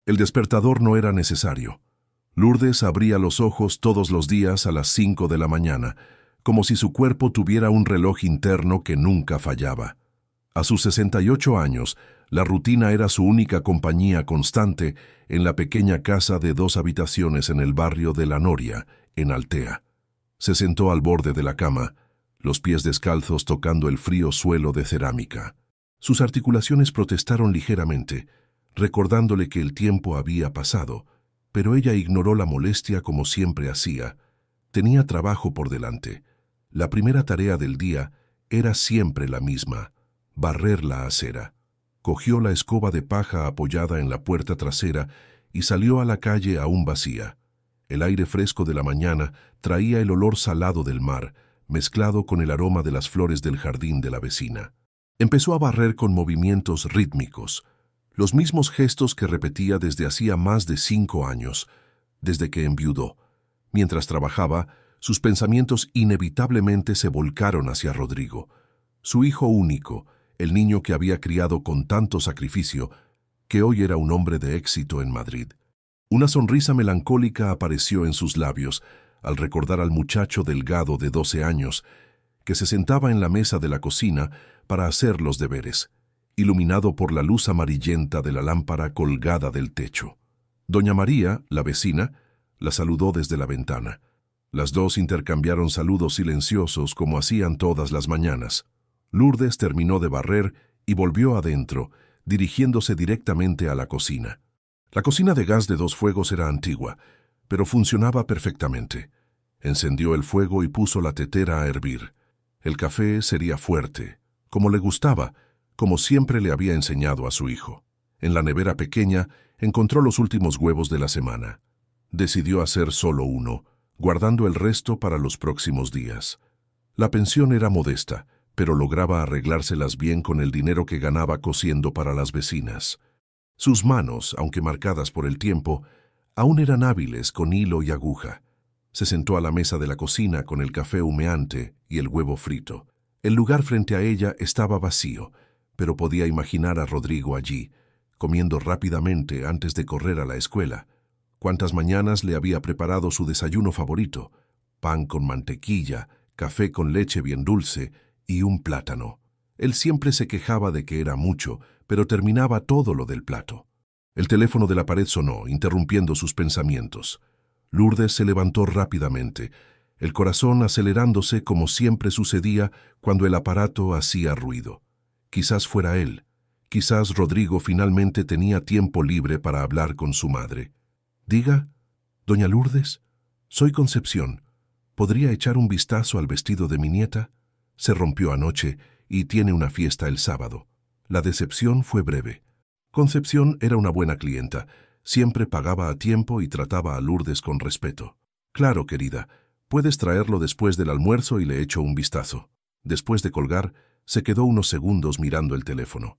El despertador no era necesario. Lourdes abría los ojos todos los días a las 5 de la mañana, como si su cuerpo tuviera un reloj interno que nunca fallaba. A sus 68 años, la rutina era su única compañía constante en la pequeña casa de 2 habitaciones en el barrio de La Noria, en Altea. Se sentó al borde de la cama, los pies descalzos tocando el frío suelo de cerámica. Sus articulaciones protestaron ligeramente, recordándole que el tiempo había pasado, pero ella ignoró la molestia como siempre hacía. Tenía trabajo por delante. La primera tarea del día era siempre la misma: barrer la acera. Cogió la escoba de paja apoyada en la puerta trasera y salió a la calle aún vacía. El aire fresco de la mañana traía el olor salado del mar, mezclado con el aroma de las flores del jardín de la vecina. Empezó a barrer con movimientos rítmicos, los mismos gestos que repetía desde hacía más de 5 años, desde que enviudó. Mientras trabajaba, sus pensamientos inevitablemente se volcaron hacia Rodrigo, su hijo único, el niño que había criado con tanto sacrificio, que hoy era un hombre de éxito en Madrid. Una sonrisa melancólica apareció en sus labios al recordar al muchacho delgado de 12 años, que se sentaba en la mesa de la cocina para hacer los deberes, iluminado por la luz amarillenta de la lámpara colgada del techo. Doña María, la vecina, la saludó desde la ventana. Las dos intercambiaron saludos silenciosos como hacían todas las mañanas. Lourdes terminó de barrer y volvió adentro, dirigiéndose directamente a la cocina. La cocina de gas de 2 fuegos era antigua, pero funcionaba perfectamente. Encendió el fuego y puso la tetera a hervir. El café sería fuerte, como le gustaba, como siempre le había enseñado a su hijo. En la nevera pequeña encontró los últimos huevos de la semana. Decidió hacer solo uno, guardando el resto para los próximos días. La pensión era modesta, pero lograba arreglárselas bien con el dinero que ganaba cosiendo para las vecinas. Sus manos, aunque marcadas por el tiempo, aún eran hábiles con hilo y aguja. Se sentó a la mesa de la cocina con el café humeante y el huevo frito. El lugar frente a ella estaba vacío, pero podía imaginar a Rodrigo allí, comiendo rápidamente antes de correr a la escuela. Cuántas mañanas le había preparado su desayuno favorito: pan con mantequilla, café con leche bien dulce y un plátano. Él siempre se quejaba de que era mucho, pero terminaba todo lo del plato. El teléfono de la pared sonó, interrumpiendo sus pensamientos. Lourdes se levantó rápidamente, el corazón acelerándose como siempre sucedía cuando el aparato hacía ruido. Quizás fuera él. Quizás Rodrigo finalmente tenía tiempo libre para hablar con su madre. «Diga, doña Lourdes, soy Concepción. ¿Podría echar un vistazo al vestido de mi nieta? Se rompió anoche y tiene una fiesta el sábado». La decepción fue breve. Concepción era una buena clienta. Siempre pagaba a tiempo y trataba a Lourdes con respeto. «Claro, querida. Puedes traerlo después del almuerzo y le echo un vistazo». Después de colgar, se quedó unos segundos mirando el teléfono.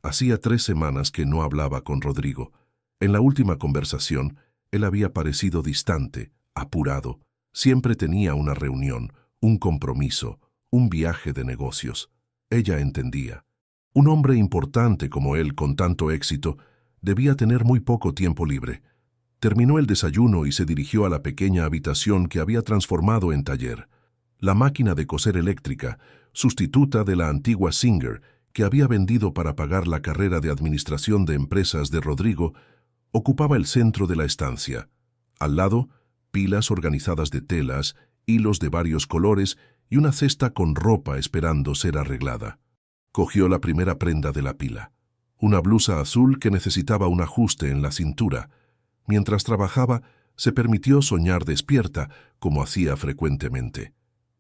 Hacía 3 semanas que no hablaba con Rodrigo. En la última conversación, él había parecido distante, apurado. Siempre tenía una reunión, un compromiso, un viaje de negocios. Ella entendía. Un hombre importante como él, con tanto éxito, debía tener muy poco tiempo libre. Terminó el desayuno y se dirigió a la pequeña habitación que había transformado en taller. La máquina de coser eléctrica, sustituta de la antigua Singer, que había vendido para pagar la carrera de administración de empresas de Rodrigo, ocupaba el centro de la estancia. Al lado, pilas organizadas de telas, hilos de varios colores y una cesta con ropa esperando ser arreglada. Cogió la primera prenda de la pila, una blusa azul que necesitaba un ajuste en la cintura. Mientras trabajaba, se permitió soñar despierta, como hacía frecuentemente.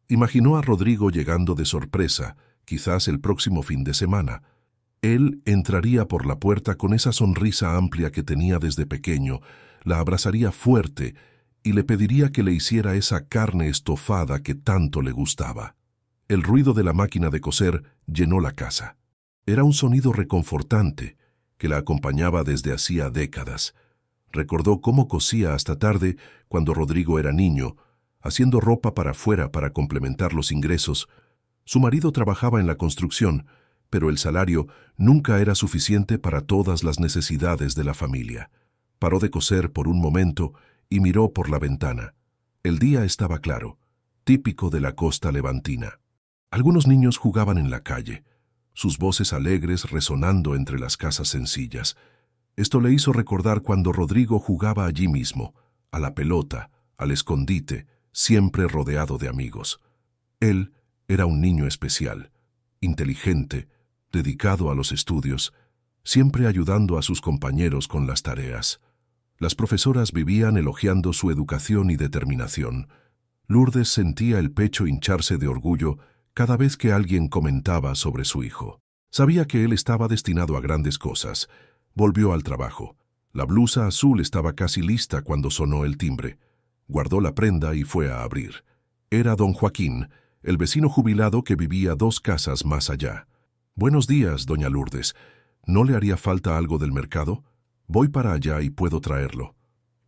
Imaginó a Rodrigo llegando de sorpresa, quizás el próximo fin de semana. Él entraría por la puerta con esa sonrisa amplia que tenía desde pequeño, la abrazaría fuerte y le pediría que le hiciera esa carne estofada que tanto le gustaba. El ruido de la máquina de coser llenó la casa. Era un sonido reconfortante que la acompañaba desde hacía décadas. Recordó cómo cosía hasta tarde cuando Rodrigo era niño, haciendo ropa para afuera para complementar los ingresos. Su marido trabajaba en la construcción, pero el salario nunca era suficiente para todas las necesidades de la familia. Paró de coser por un momento y miró por la ventana. El día estaba claro, típico de la costa levantina. Algunos niños jugaban en la calle, sus voces alegres resonando entre las casas sencillas. Esto le hizo recordar cuando Rodrigo jugaba allí mismo, a la pelota, al escondite, siempre rodeado de amigos. Él era un niño especial, inteligente, dedicado a los estudios, siempre ayudando a sus compañeros con las tareas. Las profesoras vivían elogiando su educación y determinación. Lourdes sentía el pecho hincharse de orgullo cada vez que alguien comentaba sobre su hijo. Sabía que él estaba destinado a grandes cosas. Volvió al trabajo. La blusa azul estaba casi lista cuando sonó el timbre. Guardó la prenda y fue a abrir. Era don Joaquín, el vecino jubilado que vivía 2 casas más allá. «Buenos días, doña Lourdes. ¿No le haría falta algo del mercado? Voy para allá y puedo traerlo».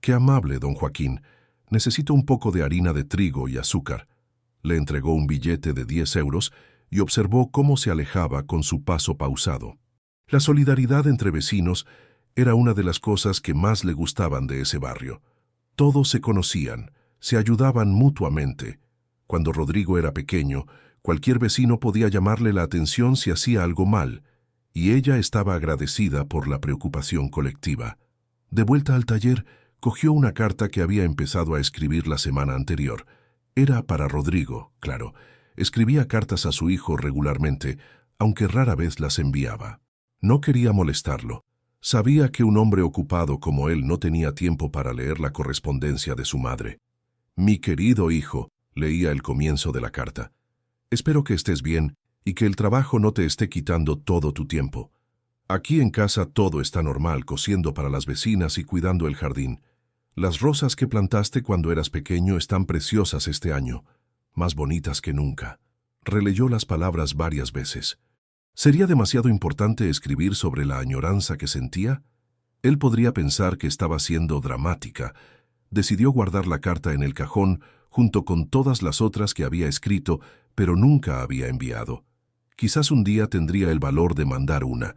«Qué amable, don Joaquín. Necesito un poco de harina de trigo y azúcar». Le entregó un billete de 10 euros y observó cómo se alejaba con su paso pausado. La solidaridad entre vecinos era una de las cosas que más le gustaban de ese barrio. Todos se conocían, se ayudaban mutuamente. Cuando Rodrigo era pequeño, cualquier vecino podía llamarle la atención si hacía algo mal, y ella estaba agradecida por la preocupación colectiva. De vuelta al taller, cogió una carta que había empezado a escribir la semana anterior. Era para Rodrigo, claro. Escribía cartas a su hijo regularmente, aunque rara vez las enviaba. No quería molestarlo. Sabía que un hombre ocupado como él no tenía tiempo para leer la correspondencia de su madre. «Mi querido hijo», leía el comienzo de la carta, «espero que estés bien y que el trabajo no te esté quitando todo tu tiempo. Aquí en casa todo está normal, cosiendo para las vecinas y cuidando el jardín. Las rosas que plantaste cuando eras pequeño están preciosas este año, más bonitas que nunca». Releyó las palabras varias veces. ¿Sería demasiado importante escribir sobre la añoranza que sentía? Él podría pensar que estaba siendo dramática. Decidió guardar la carta en el cajón junto con todas las otras que había escrito, pero nunca había enviado. Quizás un día tendría el valor de mandar una.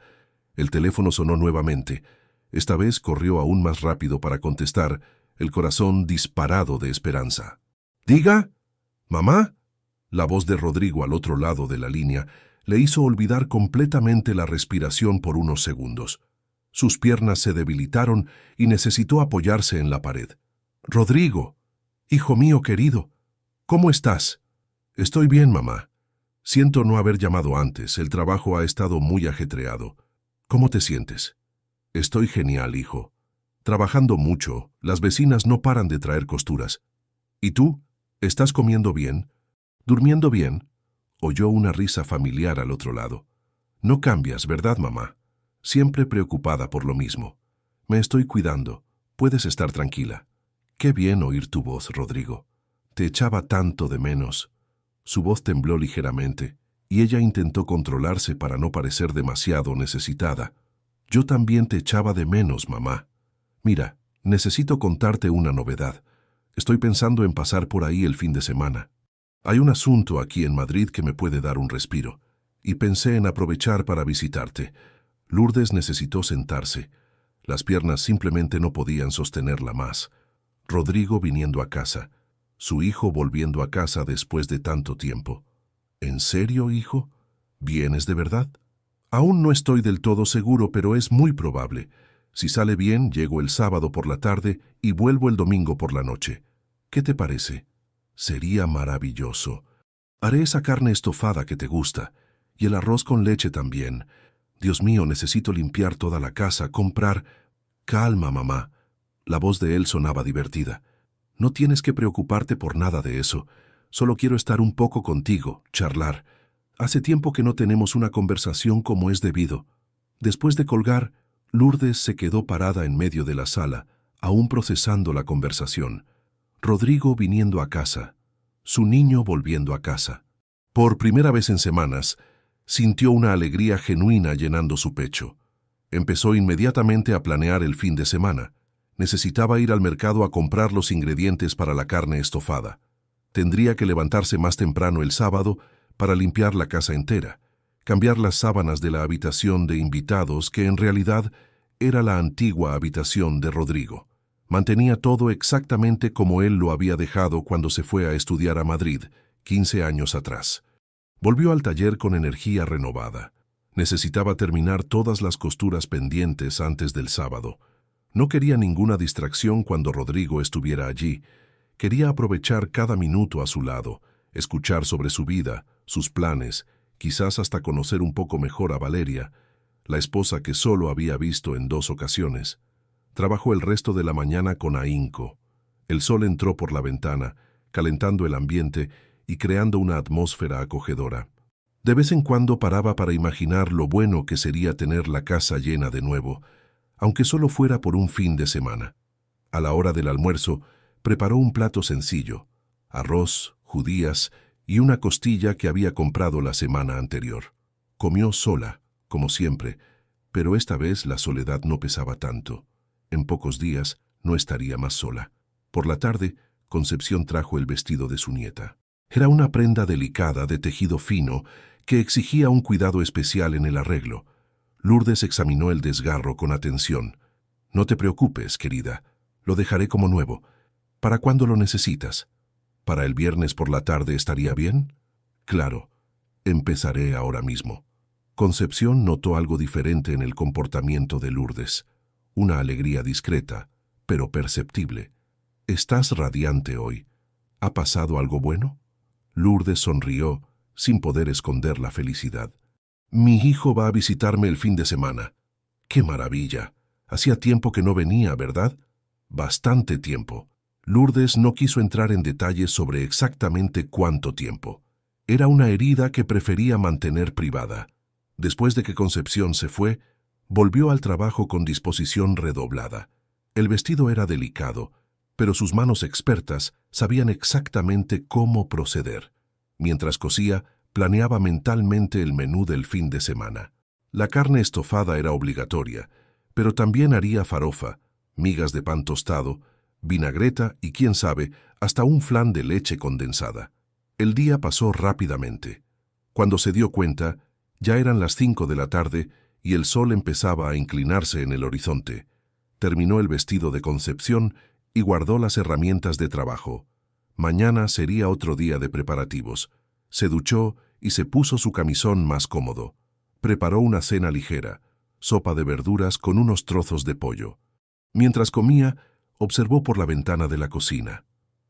El teléfono sonó nuevamente. Esta vez corrió aún más rápido para contestar, el corazón disparado de esperanza. «¿Diga? ¿Mamá?» La voz de Rodrigo al otro lado de la línea le hizo olvidar completamente la respiración por unos segundos. Sus piernas se debilitaron y necesitó apoyarse en la pared. «Rodrigo, hijo mío querido, ¿cómo estás?» «Estoy bien, mamá. Siento no haber llamado antes, el trabajo ha estado muy ajetreado. ¿Cómo te sientes?» «Estoy genial, hijo. Trabajando mucho, las vecinas no paran de traer costuras. ¿Y tú? ¿Estás comiendo bien? ¿Durmiendo bien?» Oyó una risa familiar al otro lado. «No cambias, ¿verdad, mamá? Siempre preocupada por lo mismo. Me estoy cuidando. Puedes estar tranquila». «Qué bien oír tu voz, Rodrigo. Te echaba tanto de menos». Su voz tembló ligeramente, y ella intentó controlarse para no parecer demasiado necesitada. «Yo también te echaba de menos, mamá. Mira, necesito contarte una novedad. Estoy pensando en pasar por ahí el fin de semana. Hay un asunto aquí en Madrid que me puede dar un respiro, y pensé en aprovechar para visitarte». Lourdes necesitó sentarse. Las piernas simplemente no podían sostenerla más. Rodrigo viniendo a casa. Su hijo volviendo a casa después de tanto tiempo. «¿En serio, hijo? ¿Vienes de verdad?» «Aún no estoy del todo seguro, pero es muy probable. Si sale bien, llego el sábado por la tarde y vuelvo el domingo por la noche. ¿Qué te parece?» «Sería maravilloso. Haré esa carne estofada que te gusta, y el arroz con leche también. Dios mío, necesito limpiar toda la casa, comprar...» «Calma, mamá». La voz de él sonaba divertida. «No tienes que preocuparte por nada de eso. Solo quiero estar un poco contigo, charlar. Hace tiempo que no tenemos una conversación como es debido». Después de colgar, Lourdes se quedó parada en medio de la sala, aún procesando la conversación. Rodrigo viniendo a casa, su niño volviendo a casa. Por primera vez en semanas, sintió una alegría genuina llenando su pecho. Empezó inmediatamente a planear el fin de semana. Necesitaba ir al mercado a comprar los ingredientes para la carne estofada. Tendría que levantarse más temprano el sábado para limpiar la casa entera, cambiar las sábanas de la habitación de invitados, que en realidad era la antigua habitación de Rodrigo. Mantenía todo exactamente como él lo había dejado cuando se fue a estudiar a Madrid, 15 años atrás. Volvió al taller con energía renovada. Necesitaba terminar todas las costuras pendientes antes del sábado. No quería ninguna distracción cuando Rodrigo estuviera allí. Quería aprovechar cada minuto a su lado, escuchar sobre su vida, sus planes, quizás hasta conocer un poco mejor a Valeria, la esposa que solo había visto en 2 ocasiones. Trabajó el resto de la mañana con ahínco. El sol entró por la ventana, calentando el ambiente y creando una atmósfera acogedora. De vez en cuando paraba para imaginar lo bueno que sería tener la casa llena de nuevo, aunque solo fuera por un fin de semana. A la hora del almuerzo, preparó un plato sencillo: arroz, judías y una costilla que había comprado la semana anterior. Comió sola, como siempre, pero esta vez la soledad no pesaba tanto. En pocos días no estaría más sola. Por la tarde, Concepción trajo el vestido de su nieta. Era una prenda delicada de tejido fino que exigía un cuidado especial en el arreglo. Lourdes examinó el desgarro con atención. «No te preocupes, querida. Lo dejaré como nuevo. ¿Para cuándo lo necesitas? ¿Para el viernes por la tarde estaría bien?» «Claro. Empezaré ahora mismo». Concepción notó algo diferente en el comportamiento de Lourdes. Una alegría discreta, pero perceptible. «Estás radiante hoy. ¿Ha pasado algo bueno?» Lourdes sonrió, sin poder esconder la felicidad. «Mi hijo va a visitarme el fin de semana». «¡Qué maravilla! Hacía tiempo que no venía, ¿verdad?» «Bastante tiempo». Lourdes no quiso entrar en detalles sobre exactamente cuánto tiempo. Era una herida que prefería mantener privada. Después de que Concepción se fue, volvió al trabajo con disposición redoblada. El vestido era delicado, pero sus manos expertas sabían exactamente cómo proceder. Mientras cosía, planeaba mentalmente el menú del fin de semana. La carne estofada era obligatoria, pero también haría farofa, migas de pan tostado, vinagreta y, quién sabe, hasta un flan de leche condensada. El día pasó rápidamente. Cuando se dio cuenta, ya eran las 5 de la tarde y el sol empezaba a inclinarse en el horizonte. Terminó el vestido de Concepción y guardó las herramientas de trabajo. Mañana sería otro día de preparativos. Se duchó y se puso su camisón más cómodo. Preparó una cena ligera, sopa de verduras con unos trozos de pollo. Mientras comía, observó por la ventana de la cocina.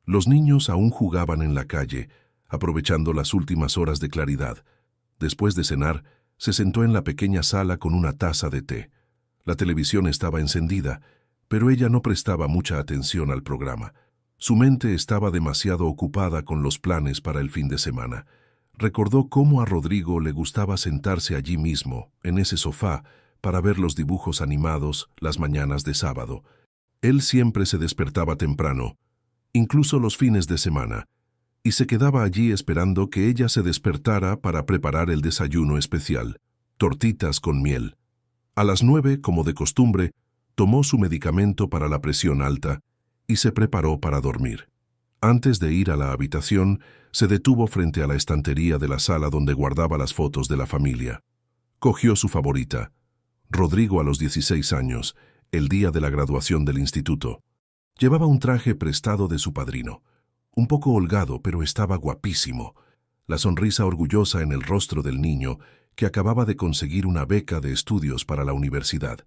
Los niños aún jugaban en la calle, aprovechando las últimas horas de claridad. Después de cenar, se sentó en la pequeña sala con una taza de té. La televisión estaba encendida, pero ella no prestaba mucha atención al programa. Su mente estaba demasiado ocupada con los planes para el fin de semana. Recordó cómo a Rodrigo le gustaba sentarse allí mismo, en ese sofá, para ver los dibujos animados las mañanas de sábado. Él siempre se despertaba temprano, incluso los fines de semana, y se quedaba allí esperando que ella se despertara para preparar el desayuno especial, tortitas con miel. A las 9, como de costumbre, tomó su medicamento para la presión alta y se preparó para dormir. Antes de ir a la habitación, se detuvo frente a la estantería de la sala donde guardaba las fotos de la familia. Cogió su favorita, Rodrigo a los 16 años, el día de la graduación del instituto. Llevaba un traje prestado de su padrino. Un poco holgado, pero estaba guapísimo. La sonrisa orgullosa en el rostro del niño, que acababa de conseguir una beca de estudios para la universidad.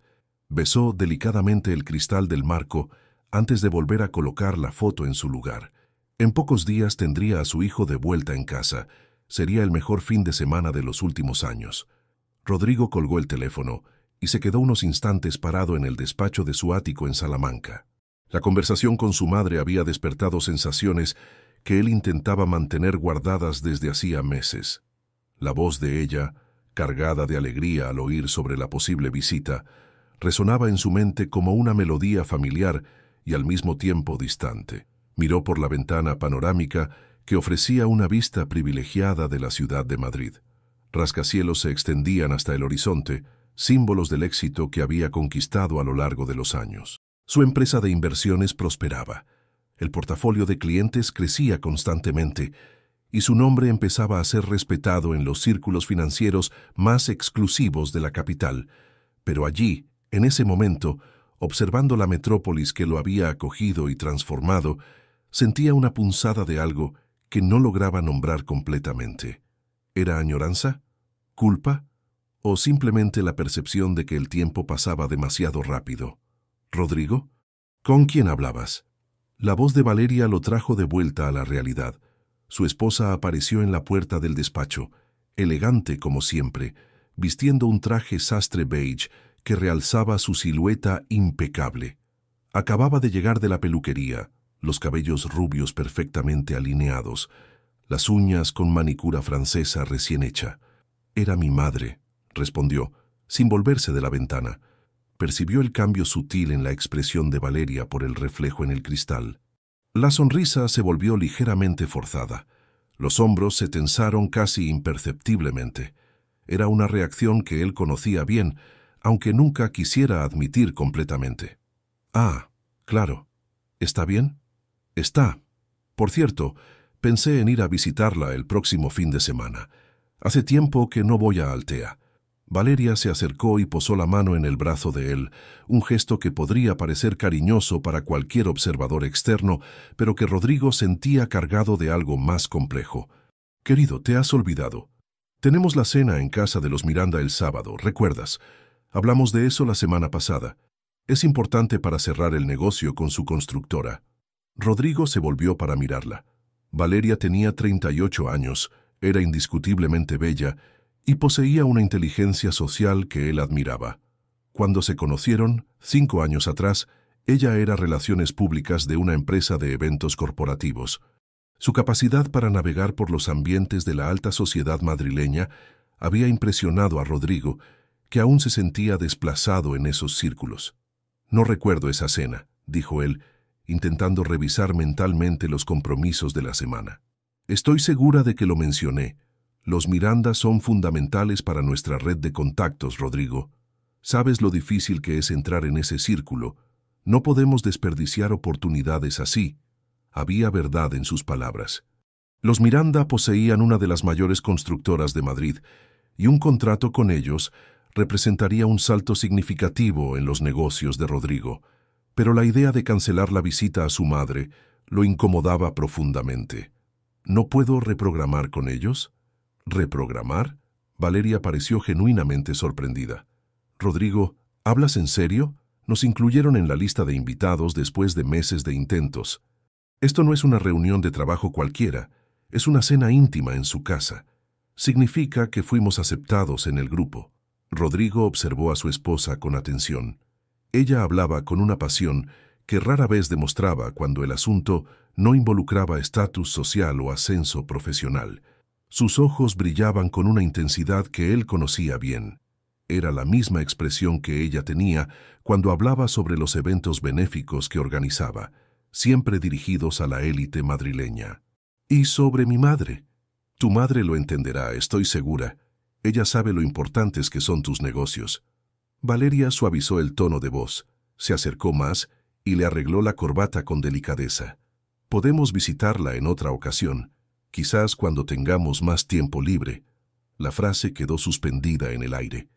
Besó delicadamente el cristal del marco antes de volver a colocar la foto en su lugar. En pocos días tendría a su hijo de vuelta en casa. Sería el mejor fin de semana de los últimos años. Rodrigo colgó el teléfono y se quedó unos instantes parado en el despacho de su ático en Salamanca. La conversación con su madre había despertado sensaciones que él intentaba mantener guardadas desde hacía meses. La voz de ella, cargada de alegría al oír sobre la posible visita, resonaba en su mente como una melodía familiar y al mismo tiempo distante. Miró por la ventana panorámica que ofrecía una vista privilegiada de la ciudad de Madrid. Rascacielos se extendían hasta el horizonte, símbolos del éxito que había conquistado a lo largo de los años. Su empresa de inversiones prosperaba. El portafolio de clientes crecía constantemente y su nombre empezaba a ser respetado en los círculos financieros más exclusivos de la capital. Pero allí, En ese momento, observando la metrópolis que lo había acogido y transformado, sentía una punzada de algo que no lograba nombrar completamente. ¿Era añoranza? ¿Culpa? ¿O simplemente la percepción de que el tiempo pasaba demasiado rápido? ¿Rodrigo? ¿Con quién hablabas? La voz de Valeria lo trajo de vuelta a la realidad. Su esposa apareció en la puerta del despacho, elegante como siempre, vistiendo un traje sastre beige que realzaba su silueta impecable. Acababa de llegar de la peluquería, los cabellos rubios perfectamente alineados, las uñas con manicura francesa recién hecha. «Era mi madre», respondió, sin volverse de la ventana. Percibió el cambio sutil en la expresión de Valeria por el reflejo en el cristal. La sonrisa se volvió ligeramente forzada. Los hombros se tensaron casi imperceptiblemente. Era una reacción que él conocía bien, aunque nunca quisiera admitir completamente. «Ah, claro. ¿Está bien?» «Está. Por cierto, pensé en ir a visitarla el próximo fin de semana. Hace tiempo que no voy a Altea». Valeria se acercó y posó la mano en el brazo de él, un gesto que podría parecer cariñoso para cualquier observador externo, pero que Rodrigo sentía cargado de algo más complejo. «Querido, te has olvidado. Tenemos la cena en casa de los Miranda el sábado, ¿recuerdas? Hablamos de eso la semana pasada. Es importante para cerrar el negocio con su constructora». Rodrigo se volvió para mirarla. Valeria tenía 38 años, era indiscutiblemente bella y poseía una inteligencia social que él admiraba. Cuando se conocieron, 5 años atrás, ella era relaciones públicas de una empresa de eventos corporativos. Su capacidad para navegar por los ambientes de la alta sociedad madrileña había impresionado a Rodrigo, que aún se sentía desplazado en esos círculos. «No recuerdo esa cena», dijo él, intentando revisar mentalmente los compromisos de la semana. «Estoy segura de que lo mencioné. Los Miranda son fundamentales para nuestra red de contactos, Rodrigo. Sabes lo difícil que es entrar en ese círculo. No podemos desperdiciar oportunidades así». Había verdad en sus palabras. Los Miranda poseían una de las mayores constructoras de Madrid, y un contrato con ellos representaría un salto significativo en los negocios de Rodrigo. Pero la idea de cancelar la visita a su madre lo incomodaba profundamente. «¿No puedo reprogramar con ellos?» «¿Reprogramar?» Valeria pareció genuinamente sorprendida. «Rodrigo, ¿hablas en serio? Nos incluyeron en la lista de invitados después de meses de intentos. Esto no es una reunión de trabajo cualquiera, es una cena íntima en su casa. Significa que fuimos aceptados en el grupo». Rodrigo observó a su esposa con atención. Ella hablaba con una pasión que rara vez demostraba cuando el asunto no involucraba estatus social o ascenso profesional. Sus ojos brillaban con una intensidad que él conocía bien. Era la misma expresión que ella tenía cuando hablaba sobre los eventos benéficos que organizaba, siempre dirigidos a la élite madrileña. «Y sobre mi madre. Tu madre lo entenderá, estoy segura. Ella sabe lo importantes que son tus negocios». Valeria suavizó el tono de voz, se acercó más y le arregló la corbata con delicadeza. «Podemos visitarla en otra ocasión, quizás cuando tengamos más tiempo libre». La frase quedó suspendida en el aire.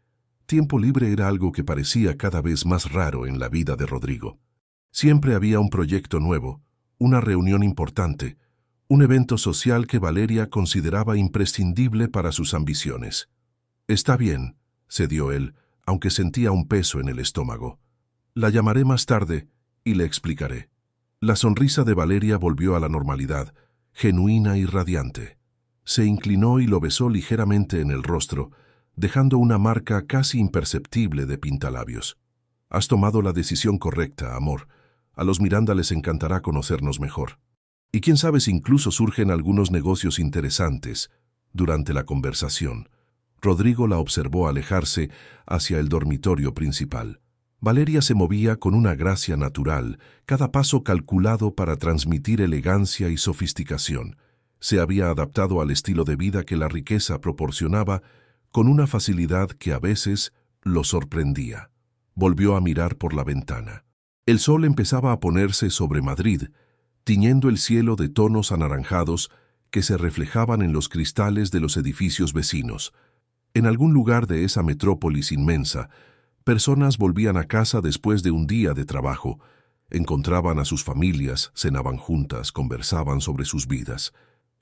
Tiempo libre era algo que parecía cada vez más raro en la vida de Rodrigo. Siempre había un proyecto nuevo, una reunión importante, un evento social que Valeria consideraba imprescindible para sus ambiciones. «Está bien», cedió él, aunque sentía un peso en el estómago. «La llamaré más tarde y le explicaré». La sonrisa de Valeria volvió a la normalidad, genuina y radiante. Se inclinó y lo besó ligeramente en el rostro, dejando una marca casi imperceptible de pintalabios. «Has tomado la decisión correcta, amor. A los Miranda les encantará conocernos mejor. Y quién sabe si incluso surgen algunos negocios interesantes». Durante la conversación, Rodrigo la observó alejarse hacia el dormitorio principal. Valeria se movía con una gracia natural, cada paso calculado para transmitir elegancia y sofisticación. Se había adaptado al estilo de vida que la riqueza proporcionaba con una facilidad que a veces lo sorprendía. Volvió a mirar por la ventana. El sol empezaba a ponerse sobre Madrid, tiñendo el cielo de tonos anaranjados que se reflejaban en los cristales de los edificios vecinos. En algún lugar de esa metrópolis inmensa, Personas volvían a casa después de un día de trabajo, encontraban a sus familias, cenaban juntas, conversaban sobre sus vidas.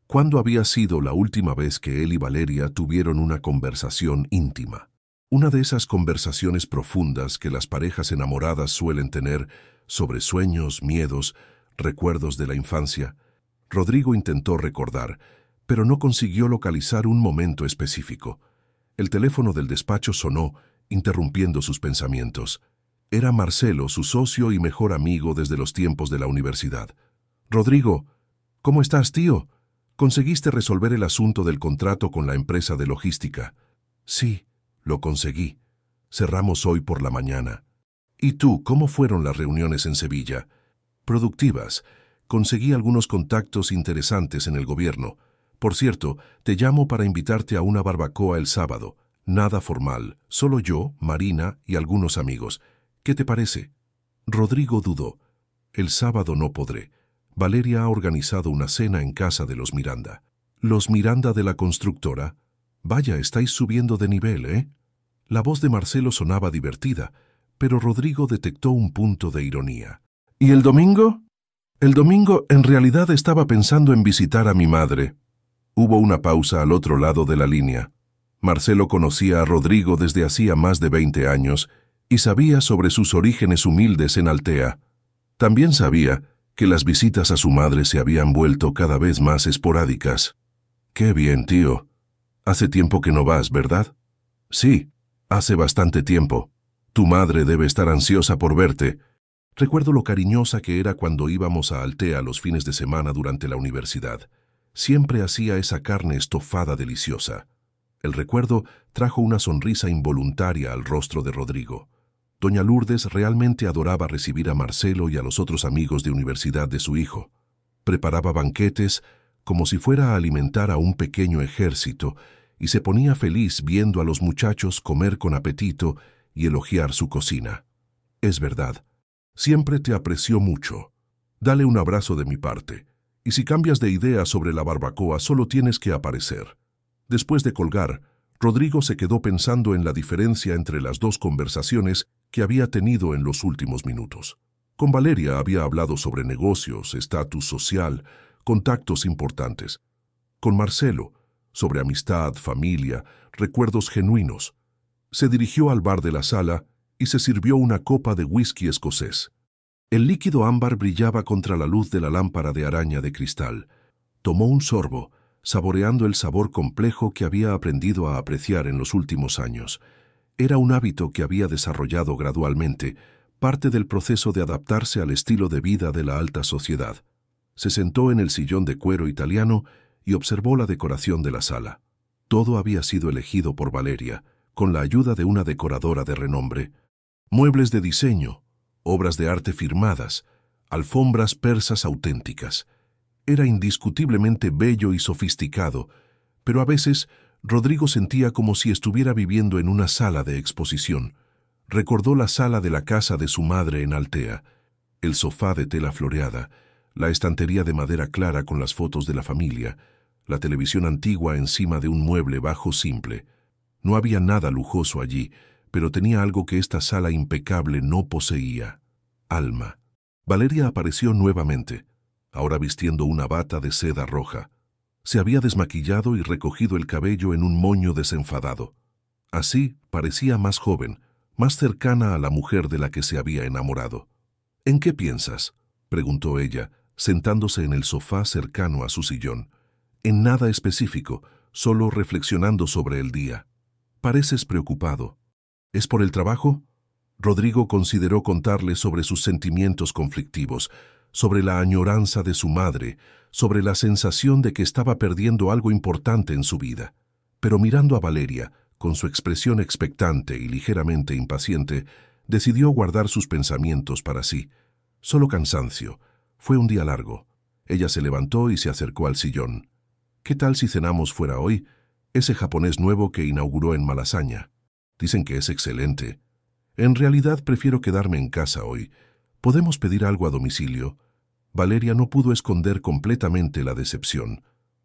¿Cuándo había sido la última vez que él y Valeria tuvieron una conversación íntima? Una de esas conversaciones profundas que las parejas enamoradas suelen tener sobre sueños, miedos, recuerdos de la infancia. Rodrigo intentó recordar, pero no consiguió localizar un momento específico. El teléfono del despacho sonó, interrumpiendo sus pensamientos. Era Marcelo, su socio y mejor amigo desde los tiempos de la universidad. «Rodrigo, ¿cómo estás, tío? ¿Conseguiste resolver el asunto del contrato con la empresa de logística?» «Sí, lo conseguí. Cerramos hoy por la mañana». «¿Y tú, cómo fueron las reuniones en Sevilla?» «Productivas. Conseguí algunos contactos interesantes en el gobierno. Por cierto, te llamo para invitarte a una barbacoa el sábado. Nada formal, solo yo, Marina y algunos amigos. ¿Qué te parece?» Rodrigo dudó. «El sábado no podré. Valeria ha organizado una cena en casa de los Miranda». «¿Los Miranda de la constructora? Vaya, estáis subiendo de nivel, ¿eh?» La voz de Marcelo sonaba divertida, pero Rodrigo detectó un punto de ironía. «¿Y el domingo?» «El domingo en realidad estaba pensando en visitar a mi madre». Hubo una pausa al otro lado de la línea. Marcelo conocía a Rodrigo desde hacía más de 20 años y sabía sobre sus orígenes humildes en Altea. También sabía que las visitas a su madre se habían vuelto cada vez más esporádicas. «Qué bien, tío. Hace tiempo que no vas, ¿verdad?» «Sí, hace bastante tiempo. Tu madre debe estar ansiosa por verte». Recuerdo lo cariñosa que era cuando íbamos a Altea los fines de semana durante la universidad. Siempre hacía esa carne estofada deliciosa. El recuerdo trajo una sonrisa involuntaria al rostro de Rodrigo. Doña Lourdes realmente adoraba recibir a Marcelo y a los otros amigos de universidad de su hijo. Preparaba banquetes como si fuera a alimentar a un pequeño ejército y se ponía feliz viendo a los muchachos comer con apetito y elogiar su cocina. «Es verdad. Siempre te apreció mucho. Dale un abrazo de mi parte. Y si cambias de idea sobre la barbacoa, solo tienes que aparecer». Después de colgar, Rodrigo se quedó pensando en la diferencia entre las dos conversaciones que había tenido en los últimos minutos. Con Valeria había hablado sobre negocios, estatus social, contactos importantes. Con Marcelo, sobre amistad, familia, recuerdos genuinos. Se dirigió al bar de la sala y se sirvió una copa de whisky escocés. El líquido ámbar brillaba contra la luz de la lámpara de araña de cristal. Tomó un sorbo, saboreando el sabor complejo que había aprendido a apreciar en los últimos años. Era un hábito que había desarrollado gradualmente, parte del proceso de adaptarse al estilo de vida de la alta sociedad. Se sentó en el sillón de cuero italiano y observó la decoración de la sala. Todo había sido elegido por Valeria, con la ayuda de una decoradora de renombre. Muebles de diseño, obras de arte firmadas, alfombras persas auténticas. Era indiscutiblemente bello y sofisticado, pero a veces Rodrigo sentía como si estuviera viviendo en una sala de exposición. Recordó la sala de la casa de su madre en Altea, el sofá de tela floreada, la estantería de madera clara con las fotos de la familia, la televisión antigua encima de un mueble bajo simple. No había nada lujoso allí, pero tenía algo que esta sala impecable no poseía: alma. Valeria apareció nuevamente, ahora vistiendo una bata de seda roja. Se había desmaquillado y recogido el cabello en un moño desenfadado. Así parecía más joven, más cercana a la mujer de la que se había enamorado. «¿En qué piensas?», preguntó ella, sentándose en el sofá cercano a su sillón. «En nada específico, solo reflexionando sobre el día». «Pareces preocupado». «¿Es por el trabajo?». Rodrigo consideró contarle sobre sus sentimientos conflictivos, sobre la añoranza de su madre, sobre la sensación de que estaba perdiendo algo importante en su vida. Pero mirando a Valeria, con su expresión expectante y ligeramente impaciente, decidió guardar sus pensamientos para sí. Solo cansancio. Fue un día largo. Ella se levantó y se acercó al sillón. «¿Qué tal si cenamos fuera hoy? Ese japonés nuevo que inauguró en Malasaña. Dicen que es excelente. En realidad prefiero quedarme en casa hoy. ¿Podemos pedir algo a domicilio?». Valeria no pudo esconder completamente la decepción.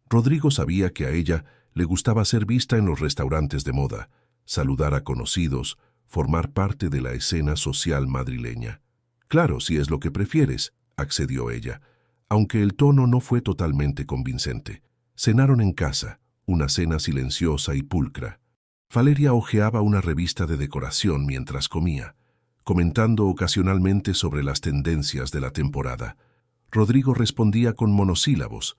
Rodrigo sabía que a ella le gustaba ser vista en los restaurantes de moda, saludar a conocidos, formar parte de la escena social madrileña. «Claro, si es lo que prefieres», accedió ella, aunque el tono no fue totalmente convincente. Cenaron en casa, una cena silenciosa y pulcra. Valeria hojeaba una revista de decoración mientras comía, comentando ocasionalmente sobre las tendencias de la temporada. Rodrigo respondía con monosílabos,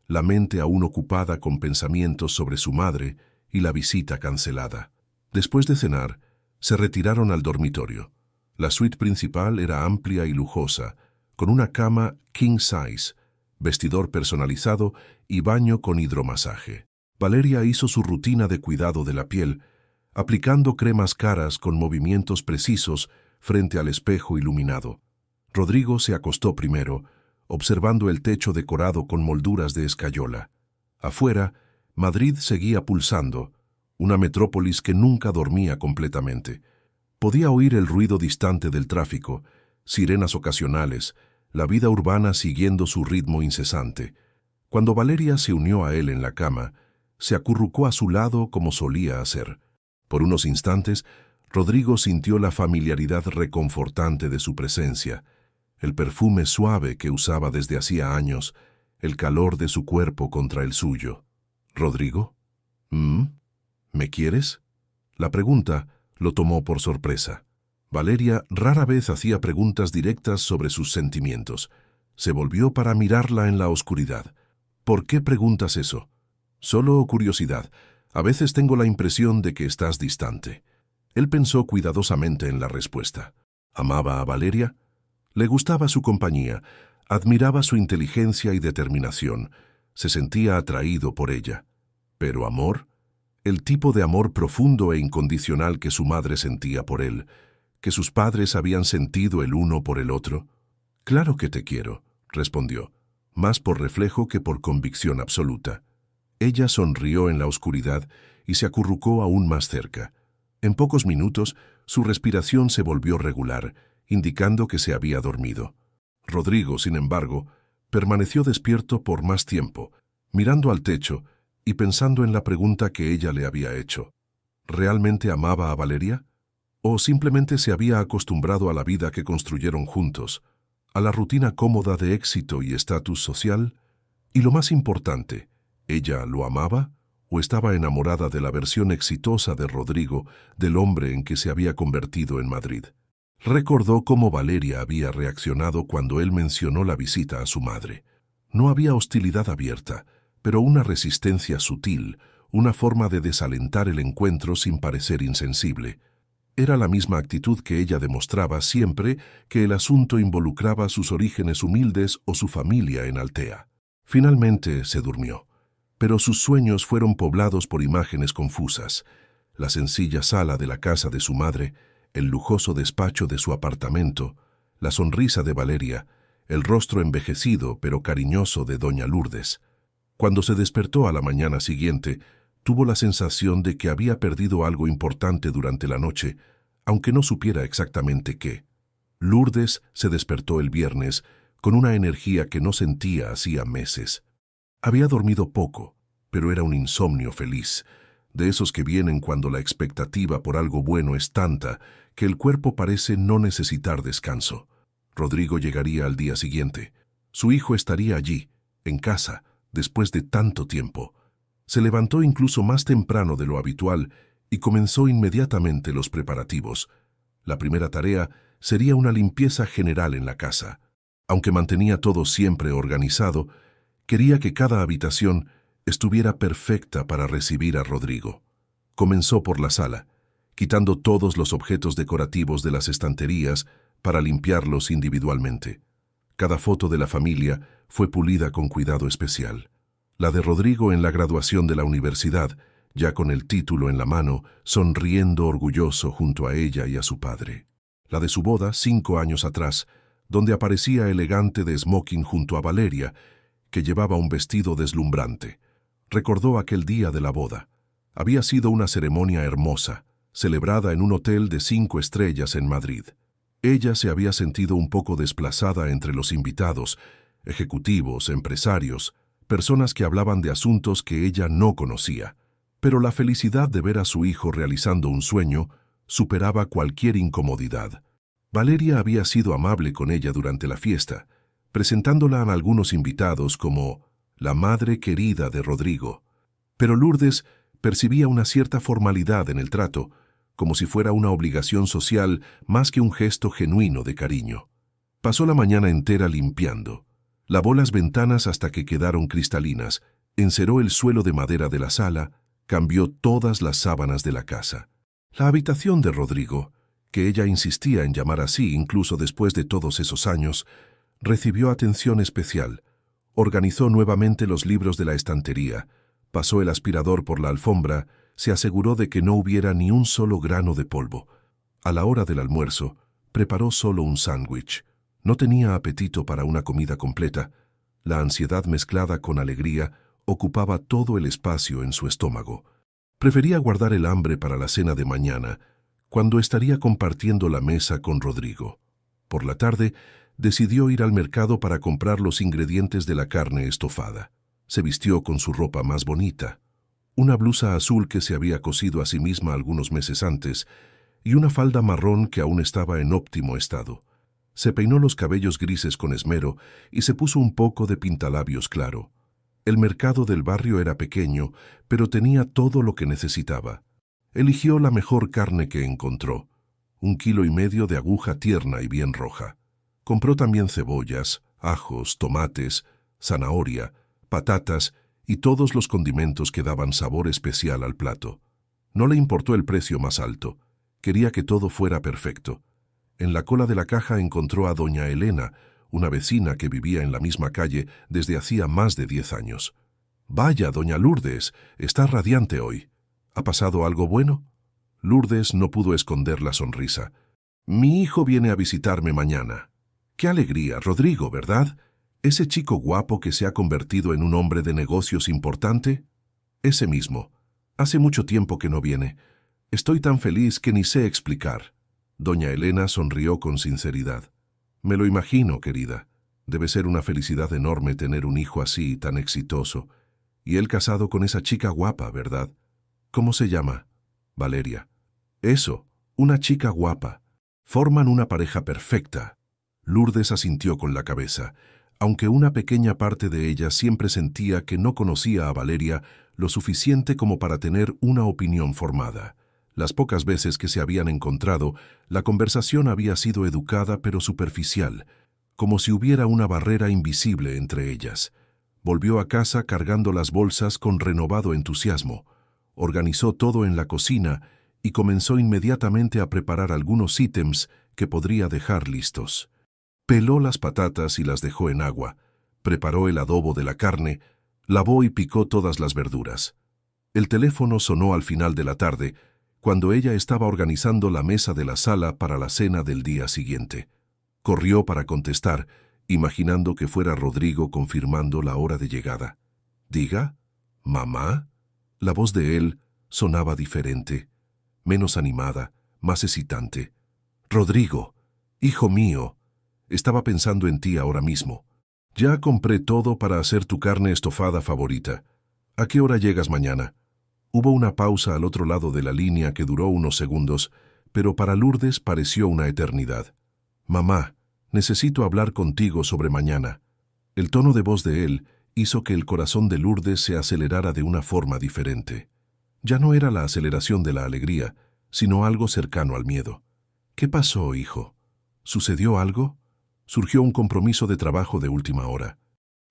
la mente aún ocupada con pensamientos sobre su madre y la visita cancelada. Después de cenar, se retiraron al dormitorio. La suite principal era amplia y lujosa, con una cama king size, vestidor personalizado y baño con hidromasaje. Valeria hizo su rutina de cuidado de la piel, aplicando cremas caras con movimientos precisos frente al espejo iluminado. Rodrigo se acostó primero, observando el techo decorado con molduras de escayola. Afuera, Madrid seguía pulsando, una metrópolis que nunca dormía completamente. Podía oír el ruido distante del tráfico, sirenas ocasionales, la vida urbana siguiendo su ritmo incesante. Cuando Valeria se unió a él en la cama, se acurrucó a su lado como solía hacer. Por unos instantes, Rodrigo sintió la familiaridad reconfortante de su presencia, el perfume suave que usaba desde hacía años, el calor de su cuerpo contra el suyo. «¿Rodrigo? ¿Me quieres?» La pregunta lo tomó por sorpresa. Valeria rara vez hacía preguntas directas sobre sus sentimientos. Se volvió para mirarla en la oscuridad. «¿Por qué preguntas eso?» «Solo curiosidad. A veces tengo la impresión de que estás distante». Él pensó cuidadosamente en la respuesta. ¿Amaba a Valeria? Le gustaba su compañía, admiraba su inteligencia y determinación, se sentía atraído por ella. ¿Pero amor? El tipo de amor profundo e incondicional que su madre sentía por él, que sus padres habían sentido el uno por el otro. «Claro que te quiero», respondió, más por reflejo que por convicción absoluta. Ella sonrió en la oscuridad y se acurrucó aún más cerca. En pocos minutos, su respiración se volvió regular, indicando que se había dormido. Rodrigo, sin embargo, permaneció despierto por más tiempo, mirando al techo y pensando en la pregunta que ella le había hecho. ¿Realmente amaba a Valeria? ¿O simplemente se había acostumbrado a la vida que construyeron juntos, a la rutina cómoda de éxito y estatus social? Y lo más importante, ¿ella lo amaba o estaba enamorada de la versión exitosa de Rodrigo, del hombre en que se había convertido en Madrid? Recordó cómo Valeria había reaccionado cuando él mencionó la visita a su madre. No había hostilidad abierta, pero una resistencia sutil, una forma de desalentar el encuentro sin parecer insensible. Era la misma actitud que ella demostraba siempre que el asunto involucraba sus orígenes humildes o su familia en Altea. Finalmente se durmió, pero sus sueños fueron poblados por imágenes confusas. La sencilla sala de la casa de su madre, el lujoso despacho de su apartamento, la sonrisa de Valeria, el rostro envejecido pero cariñoso de doña Lourdes. Cuando se despertó a la mañana siguiente, tuvo la sensación de que había perdido algo importante durante la noche, aunque no supiera exactamente qué. Lourdes se despertó el viernes con una energía que no sentía hacía meses. Había dormido poco, pero era un insomnio feliz, de esos que vienen cuando la expectativa por algo bueno es tanta que el cuerpo parece no necesitar descanso. Rodrigo llegaría al día siguiente. Su hijo estaría allí, en casa, después de tanto tiempo. Se levantó incluso más temprano de lo habitual y comenzó inmediatamente los preparativos. La primera tarea sería una limpieza general en la casa. Aunque mantenía todo siempre organizado, quería que cada habitación estuviera perfecta para recibir a Rodrigo. Comenzó por la sala, quitando todos los objetos decorativos de las estanterías para limpiarlos individualmente. Cada foto de la familia fue pulida con cuidado especial. La de Rodrigo en la graduación de la universidad, ya con el título en la mano, sonriendo orgulloso junto a ella y a su padre. La de su boda 5 años atrás, donde aparecía elegante de smoking junto a Valeria, que llevaba un vestido deslumbrante. Recordó aquel día de la boda. Había sido una ceremonia hermosa, celebrada en un hotel de 5 estrellas en Madrid. Ella se había sentido un poco desplazada entre los invitados, ejecutivos, empresarios, personas que hablaban de asuntos que ella no conocía. Pero la felicidad de ver a su hijo realizando un sueño superaba cualquier incomodidad. Valeria había sido amable con ella durante la fiesta, presentándola a algunos invitados como la madre querida de Rodrigo. Pero Lourdes percibía una cierta formalidad en el trato, como si fuera una obligación social más que un gesto genuino de cariño. Pasó la mañana entera limpiando. Lavó las ventanas hasta que quedaron cristalinas, enceró el suelo de madera de la sala, cambió todas las sábanas de la casa. La habitación de Rodrigo, que ella insistía en llamar así incluso después de todos esos años, recibió atención especial. Organizó nuevamente los libros de la estantería, pasó el aspirador por la alfombra, se aseguró de que no hubiera ni un solo grano de polvo. A la hora del almuerzo, preparó solo un sándwich. No tenía apetito para una comida completa. La ansiedad mezclada con alegría ocupaba todo el espacio en su estómago. Prefería guardar el hambre para la cena de mañana, cuando estaría compartiendo la mesa con Rodrigo. Por la tarde, decidió ir al mercado para comprar los ingredientes de la carne estofada. Se vistió con su ropa más bonita, una blusa azul que se había cosido a sí misma algunos meses antes y una falda marrón que aún estaba en óptimo estado. Se peinó los cabellos grises con esmero y se puso un poco de pintalabios claro. El mercado del barrio era pequeño, pero tenía todo lo que necesitaba. Eligió la mejor carne que encontró, 1,5 kilos de aguja tierna y bien roja. Compró también cebollas, ajos, tomates, zanahoria, patatas y todos los condimentos que daban sabor especial al plato. No le importó el precio más alto. Quería que todo fuera perfecto. En la cola de la caja encontró a doña Elena, una vecina que vivía en la misma calle desde hacía más de 10 años. «Vaya, doña Lourdes, está radiante hoy. ¿Ha pasado algo bueno?» Lourdes no pudo esconder la sonrisa. «Mi hijo viene a visitarme mañana». «Qué alegría, Rodrigo, ¿verdad? ¿Ese chico guapo que se ha convertido en un hombre de negocios importante?» «Ese mismo. Hace mucho tiempo que no viene. Estoy tan feliz que ni sé explicar». Doña Elena sonrió con sinceridad. «Me lo imagino, querida. Debe ser una felicidad enorme tener un hijo así, tan exitoso. Y él casado con esa chica guapa, ¿verdad? ¿Cómo se llama?» «Valeria». «Eso, una chica guapa. Forman una pareja perfecta». Lourdes asintió con la cabeza, aunque una pequeña parte de ella siempre sentía que no conocía a Valeria lo suficiente como para tener una opinión formada. Las pocas veces que se habían encontrado, la conversación había sido educada pero superficial, como si hubiera una barrera invisible entre ellas. Volvió a casa cargando las bolsas con renovado entusiasmo. Organizó todo en la cocina y comenzó inmediatamente a preparar algunos ítems que podría dejar listos. Peló las patatas y las dejó en agua, preparó el adobo de la carne, lavó y picó todas las verduras. El teléfono sonó al final de la tarde, cuando ella estaba organizando la mesa de la sala para la cena del día siguiente. Corrió para contestar, imaginando que fuera Rodrigo confirmando la hora de llegada. «¿Diga? ¿Mamá?» La voz de él sonaba diferente, menos animada, más excitante. «Rodrigo, hijo mío, estaba pensando en ti ahora mismo. Ya compré todo para hacer tu carne estofada favorita. ¿A qué hora llegas mañana?» Hubo una pausa al otro lado de la línea que duró unos segundos, pero para Lourdes pareció una eternidad. «Mamá, necesito hablar contigo sobre mañana». El tono de voz de él hizo que el corazón de Lourdes se acelerara de una forma diferente. Ya no era la aceleración de la alegría, sino algo cercano al miedo. «¿Qué pasó, hijo? ¿Sucedió algo?» «Surgió un compromiso de trabajo de última hora.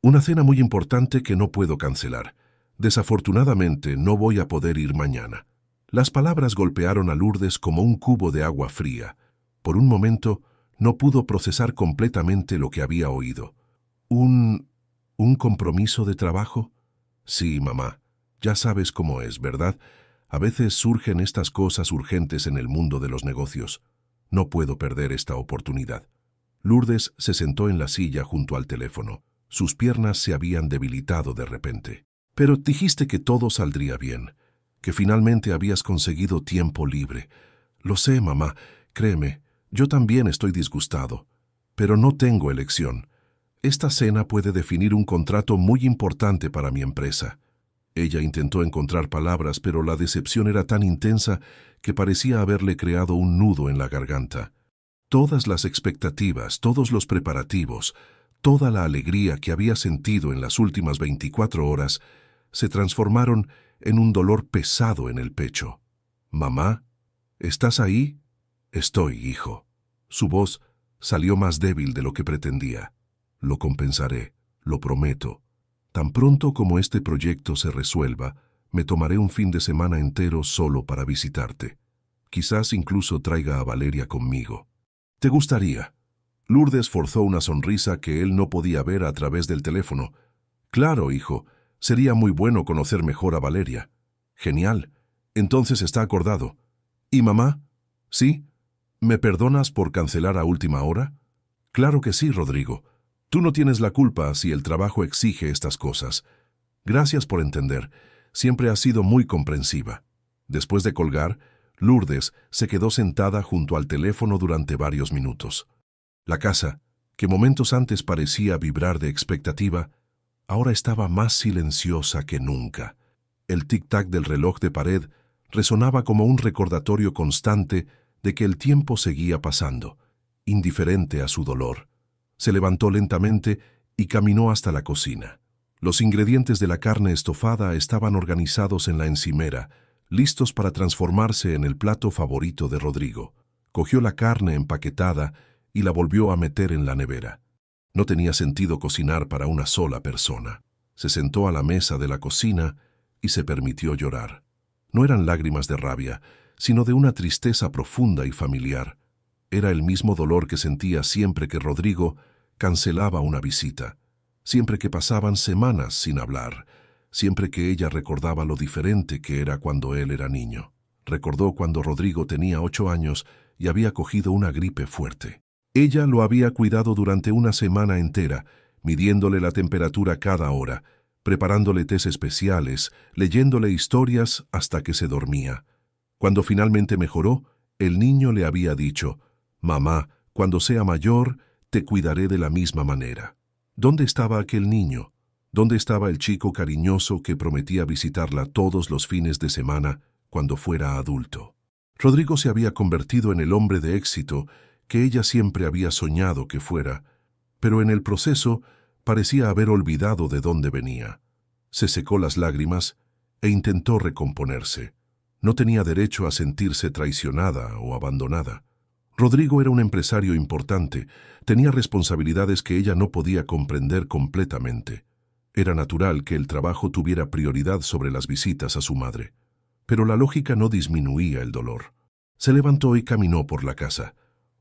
Una cena muy importante que no puedo cancelar. Desafortunadamente, no voy a poder ir mañana». Las palabras golpearon a Lourdes como un cubo de agua fría. Por un momento, no pudo procesar completamente lo que había oído. ¿Un compromiso de trabajo? Sí, mamá. Ya sabes cómo es, ¿verdad? A veces surgen estas cosas urgentes en el mundo de los negocios. No puedo perder esta oportunidad. Lourdes se sentó en la silla junto al teléfono. Sus piernas se habían debilitado de repente. «Pero dijiste que todo saldría bien, que finalmente habías conseguido tiempo libre». «Lo sé, mamá. Créeme, yo también estoy disgustado. Pero no tengo elección. Esta cena puede definir un contrato muy importante para mi empresa. Ella intentó encontrar palabras, pero la decepción era tan intensa que parecía haberle creado un nudo en la garganta. Todas las expectativas, todos los preparativos, toda la alegría que había sentido en las últimas 24 horas se transformaron en un dolor pesado en el pecho. «Mamá, ¿estás ahí?» «Estoy, hijo». Su voz salió más débil de lo que pretendía. «Lo compensaré, lo prometo. Tan pronto como este proyecto se resuelva, me tomaré un fin de semana entero solo para visitarte. Quizás incluso traiga a Valeria conmigo. ¿Te gustaría?» Lourdes forzó una sonrisa que él no podía ver a través del teléfono. «Claro, hijo. Sería muy bueno conocer mejor a Valeria». «Genial. Entonces está acordado». «¿Y mamá?» «Sí. ¿Me perdonas por cancelar a última hora?» «Claro que sí, Rodrigo. Tú no tienes la culpa si el trabajo exige estas cosas. Gracias por entender. Siempre has sido muy comprensiva». Después de colgar, Lourdes se quedó sentada junto al teléfono durante varios minutos. La casa, que momentos antes parecía vibrar de expectativa, ahora estaba más silenciosa que nunca. El tic-tac del reloj de pared resonaba como un recordatorio constante de que el tiempo seguía pasando, indiferente a su dolor. Se levantó lentamente y caminó hasta la cocina. Los ingredientes de la carne estofada estaban organizados en la encimera, listos para transformarse en el plato favorito de Rodrigo. Cogió la carne empaquetada y la volvió a meter en la nevera. No tenía sentido cocinar para una sola persona. Se sentó a la mesa de la cocina y se permitió llorar. No eran lágrimas de rabia, sino de una tristeza profunda y familiar. Era el mismo dolor que sentía siempre que Rodrigo cancelaba una visita, siempre que pasaban semanas sin hablar, siempre que ella recordaba lo diferente que era cuando él era niño. Recordó cuando Rodrigo tenía 8 años y había cogido una gripe fuerte. Ella lo había cuidado durante una semana entera, midiéndole la temperatura cada hora, preparándole tés especiales, leyéndole historias hasta que se dormía. Cuando finalmente mejoró, el niño le había dicho: «Mamá, cuando sea mayor, te cuidaré de la misma manera». ¿Dónde estaba aquel niño? ¿Dónde estaba el chico cariñoso que prometía visitarla todos los fines de semana cuando fuera adulto? Rodrigo se había convertido en el hombre de éxito que ella siempre había soñado que fuera, pero en el proceso parecía haber olvidado de dónde venía. Se secó las lágrimas e intentó recomponerse. No tenía derecho a sentirse traicionada o abandonada. Rodrigo era un empresario importante, tenía responsabilidades que ella no podía comprender completamente. Era natural que el trabajo tuviera prioridad sobre las visitas a su madre. Pero la lógica no disminuía el dolor. Se levantó y caminó por la casa,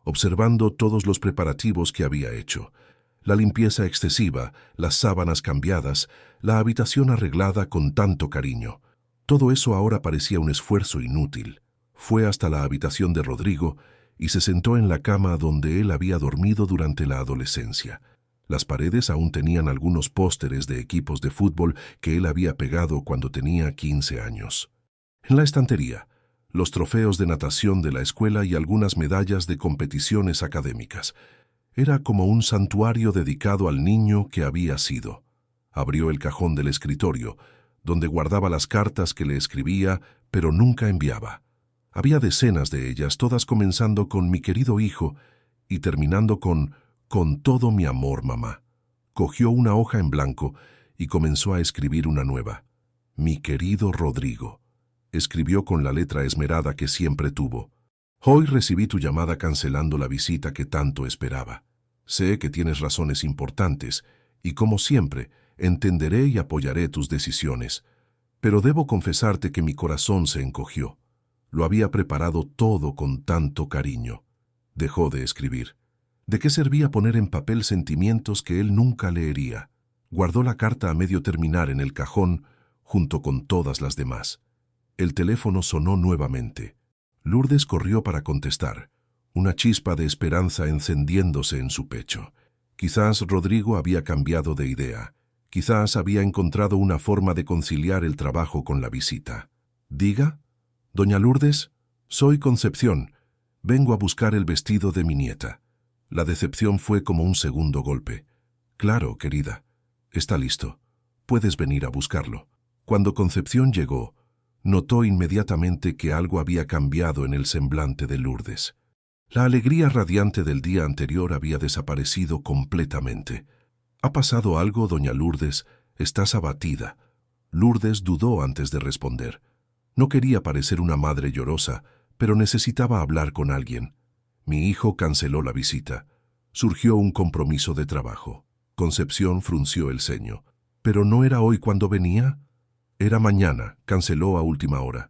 observando todos los preparativos que había hecho. La limpieza excesiva, las sábanas cambiadas, la habitación arreglada con tanto cariño. Todo eso ahora parecía un esfuerzo inútil. Fue hasta la habitación de Rodrigo y se sentó en la cama donde él había dormido durante la adolescencia. Las paredes aún tenían algunos pósteres de equipos de fútbol que él había pegado cuando tenía 15 años. En la estantería, los trofeos de natación de la escuela y algunas medallas de competiciones académicas. Era como un santuario dedicado al niño que había sido. Abrió el cajón del escritorio, donde guardaba las cartas que le escribía, pero nunca enviaba. Había decenas de ellas, todas comenzando con «mi querido hijo» y terminando con «con todo mi amor, mamá». Cogió una hoja en blanco y comenzó a escribir una nueva. «Mi querido Rodrigo». Escribió con la letra esmerada que siempre tuvo. «Hoy recibí tu llamada cancelando la visita que tanto esperaba. Sé que tienes razones importantes y, como siempre, entenderé y apoyaré tus decisiones. Pero debo confesarte que mi corazón se encogió. Lo había preparado todo con tanto cariño». Dejó de escribir. ¿De qué servía poner en papel sentimientos que él nunca leería? Guardó la carta a medio terminar en el cajón, junto con todas las demás. El teléfono sonó nuevamente. Lourdes corrió para contestar, una chispa de esperanza encendiéndose en su pecho. Quizás Rodrigo había cambiado de idea. Quizás había encontrado una forma de conciliar el trabajo con la visita. «Diga, doña Lourdes, soy Concepción. Vengo a buscar el vestido de mi nieta». La decepción fue como un segundo golpe. «Claro, querida. Está listo. Puedes venir a buscarlo». Cuando Concepción llegó, notó inmediatamente que algo había cambiado en el semblante de Lourdes. La alegría radiante del día anterior había desaparecido completamente. «¿Ha pasado algo, doña Lourdes? Estás abatida». Lourdes dudó antes de responder. No quería parecer una madre llorosa, pero necesitaba hablar con alguien. «Mi hijo canceló la visita. Surgió un compromiso de trabajo». Concepción frunció el ceño. «¿Pero no era hoy cuando venía?» «Era mañana. Canceló a última hora».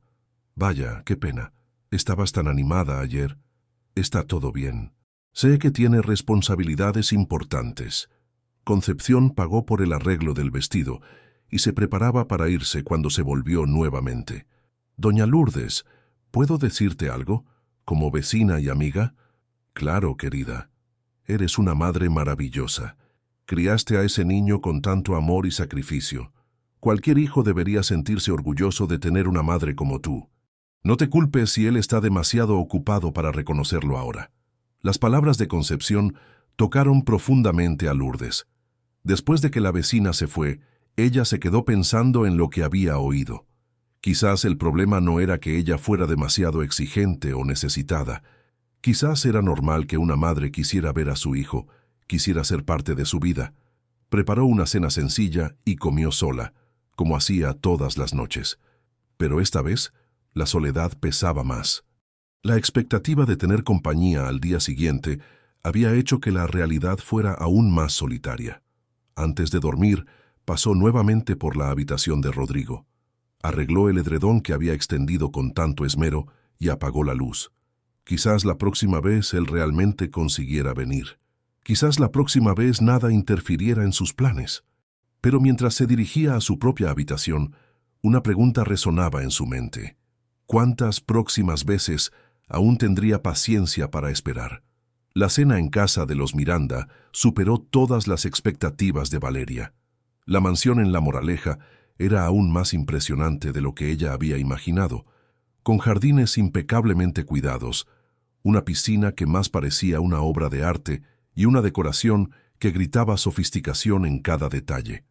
«Vaya, qué pena. Estabas tan animada ayer». «Está todo bien. Sé que tiene responsabilidades importantes». Concepción pagó por el arreglo del vestido y se preparaba para irse cuando se volvió nuevamente. «Doña Lourdes, ¿puedo decirte algo? ¿Como vecina y amiga?» «Claro, querida. Eres una madre maravillosa. Criaste a ese niño con tanto amor y sacrificio. Cualquier hijo debería sentirse orgulloso de tener una madre como tú. No te culpes si él está demasiado ocupado para reconocerlo ahora». Las palabras de Concepción tocaron profundamente a Lourdes. Después de que la vecina se fue, ella se quedó pensando en lo que había oído. Quizás el problema no era que ella fuera demasiado exigente o necesitada. Quizás era normal que una madre quisiera ver a su hijo, quisiera ser parte de su vida. Preparó una cena sencilla y comió sola, como hacía todas las noches. Pero esta vez, la soledad pesaba más. La expectativa de tener compañía al día siguiente había hecho que la realidad fuera aún más solitaria. Antes de dormir, pasó nuevamente por la habitación de Rodrigo. Arregló el edredón que había extendido con tanto esmero y apagó la luz. Quizás la próxima vez él realmente consiguiera venir. Quizás la próxima vez nada interfiriera en sus planes. Pero mientras se dirigía a su propia habitación, una pregunta resonaba en su mente. ¿Cuántas próximas veces aún tendría paciencia para esperar? La cena en casa de los Miranda superó todas las expectativas de Valeria. La mansión en La Moraleja era aún más impresionante de lo que ella había imaginado, con jardines impecablemente cuidados, una piscina que más parecía una obra de arte y una decoración que gritaba sofisticación en cada detalle.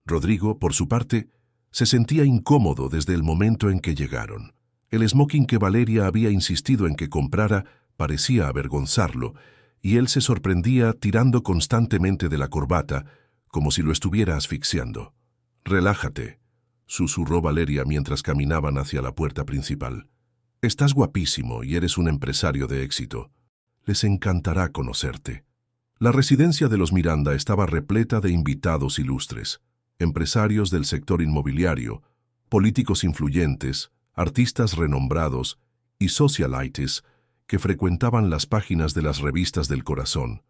Rodrigo, por su parte, se sentía incómodo desde el momento en que llegaron. El smoking que Valeria había insistido en que comprara parecía avergonzarlo, y él se sorprendía tirando constantemente de la corbata, como si lo estuviera asfixiando. «Relájate», susurró Valeria mientras caminaban hacia la puerta principal. «Estás guapísimo y eres un empresario de éxito. Les encantará conocerte». La residencia de los Miranda estaba repleta de invitados ilustres, empresarios del sector inmobiliario, políticos influyentes, artistas renombrados y socialites que frecuentaban las páginas de las revistas del corazón.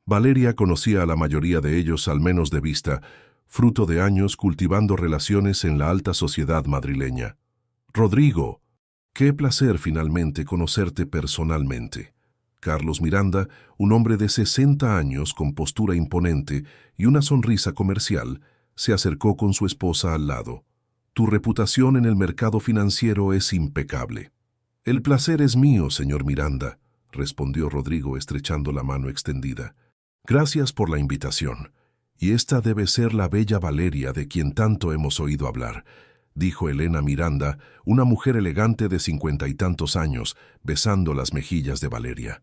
Valeria conocía a la mayoría de ellos al menos de vista, fruto de años cultivando relaciones en la alta sociedad madrileña. «Rodrigo, qué placer finalmente conocerte personalmente». Carlos Miranda, un hombre de 60 años con postura imponente y una sonrisa comercial, se acercó con su esposa al lado. «Tu reputación en el mercado financiero es impecable». «El placer es mío, señor Miranda», respondió Rodrigo estrechando la mano extendida. «Gracias por la invitación. Y esta debe ser la bella Valeria de quien tanto hemos oído hablar», dijo Elena Miranda, una mujer elegante de 50 y tantos años, besando las mejillas de Valeria.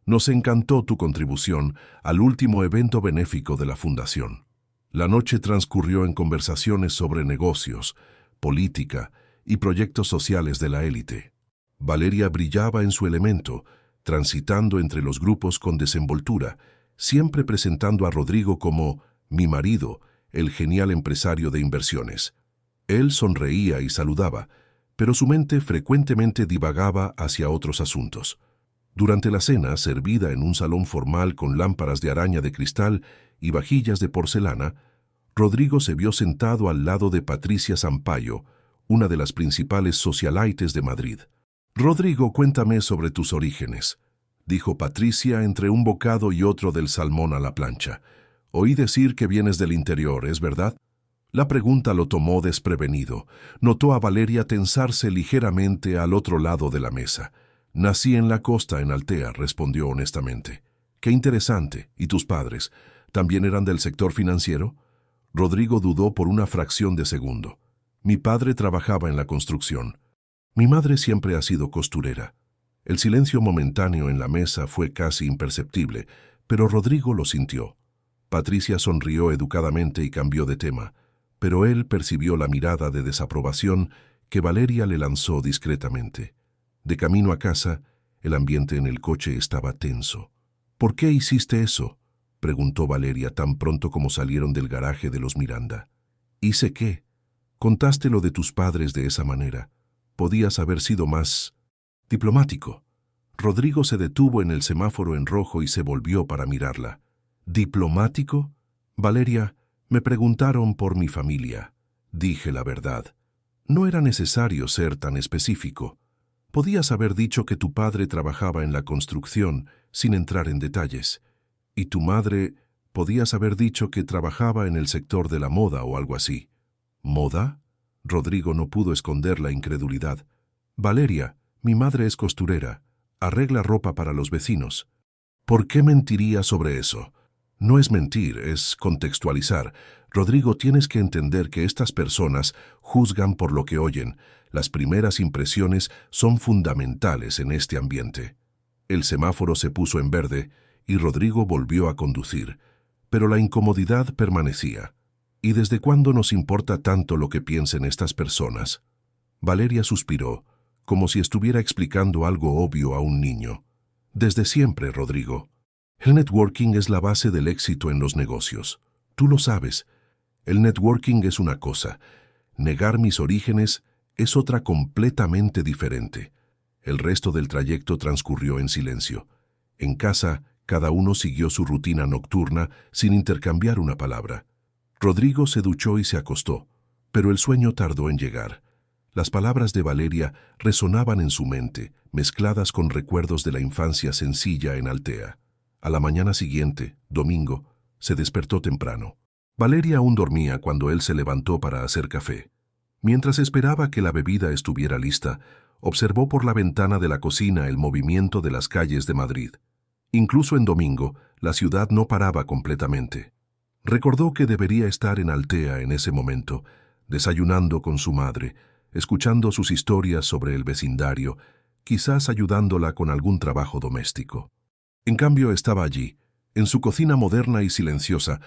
«Nos encantó tu contribución al último evento benéfico de la Fundación». La noche transcurrió en conversaciones sobre negocios, política y proyectos sociales de la élite. Valeria brillaba en su elemento, transitando entre los grupos con desenvoltura, siempre presentando a Rodrigo como «mi marido», el genial empresario de inversiones. Él sonreía y saludaba, pero su mente frecuentemente divagaba hacia otros asuntos. Durante la cena, servida en un salón formal con lámparas de araña de cristal y vajillas de porcelana, Rodrigo se vio sentado al lado de Patricia Sampaio, una de las principales socialites de Madrid. «Rodrigo, cuéntame sobre tus orígenes», dijo Patricia entre un bocado y otro del salmón a la plancha. «Oí decir que vienes del interior, ¿es verdad?» La pregunta lo tomó desprevenido. Notó a Valeria tensarse ligeramente al otro lado de la mesa. «Nací en la costa, en Altea», respondió honestamente. «Qué interesante. ¿Y tus padres? ¿También eran del sector financiero?» Rodrigo dudó por una fracción de segundo. Mi padre trabajaba en la construcción. Mi madre siempre ha sido costurera. El silencio momentáneo en la mesa fue casi imperceptible, pero Rodrigo lo sintió. Patricia sonrió educadamente y cambió de tema, pero él percibió la mirada de desaprobación que Valeria le lanzó discretamente. De camino a casa, el ambiente en el coche estaba tenso. ¿Por qué hiciste eso?, preguntó Valeria tan pronto como salieron del garaje de los Miranda. ¿Hice qué? Contaste lo de tus padres de esa manera. Podías haber sido más diplomático. Rodrigo se detuvo en el semáforo en rojo y se volvió para mirarla. ¿Diplomático? Valeria, me preguntaron por mi familia. Dije la verdad. No era necesario ser tan específico. Podías haber dicho que tu padre trabajaba en la construcción, sin entrar en detalles. Y tu madre, podías haber dicho que trabajaba en el sector de la moda o algo así. ¿Moda? Rodrigo no pudo esconder la incredulidad. Valeria, mi madre es costurera. Arregla ropa para los vecinos. ¿Por qué mentiría sobre eso? No es mentir, es contextualizar. Rodrigo, tienes que entender que estas personas juzgan por lo que oyen. Las primeras impresiones son fundamentales en este ambiente. El semáforo se puso en verde y Rodrigo volvió a conducir, pero la incomodidad permanecía. ¿Y desde cuándo nos importa tanto lo que piensen estas personas? Valeria suspiró, como si estuviera explicando algo obvio a un niño. Desde siempre, Rodrigo. El networking es la base del éxito en los negocios. Tú lo sabes. El networking es una cosa. Negar mis orígenes es otra completamente diferente. El resto del trayecto transcurrió en silencio. En casa, cada uno siguió su rutina nocturna sin intercambiar una palabra. Rodrigo se duchó y se acostó, pero el sueño tardó en llegar. Las palabras de Valeria resonaban en su mente, mezcladas con recuerdos de la infancia sencilla en Altea. A la mañana siguiente, domingo, se despertó temprano. Valeria aún dormía cuando él se levantó para hacer café. Mientras esperaba que la bebida estuviera lista, observó por la ventana de la cocina el movimiento de las calles de Madrid. Incluso en domingo, la ciudad no paraba completamente. Recordó que debería estar en Altea en ese momento, desayunando con su madre, escuchando sus historias sobre el vecindario, quizás ayudándola con algún trabajo doméstico. En cambio, estaba allí, en su cocina moderna y silenciosa,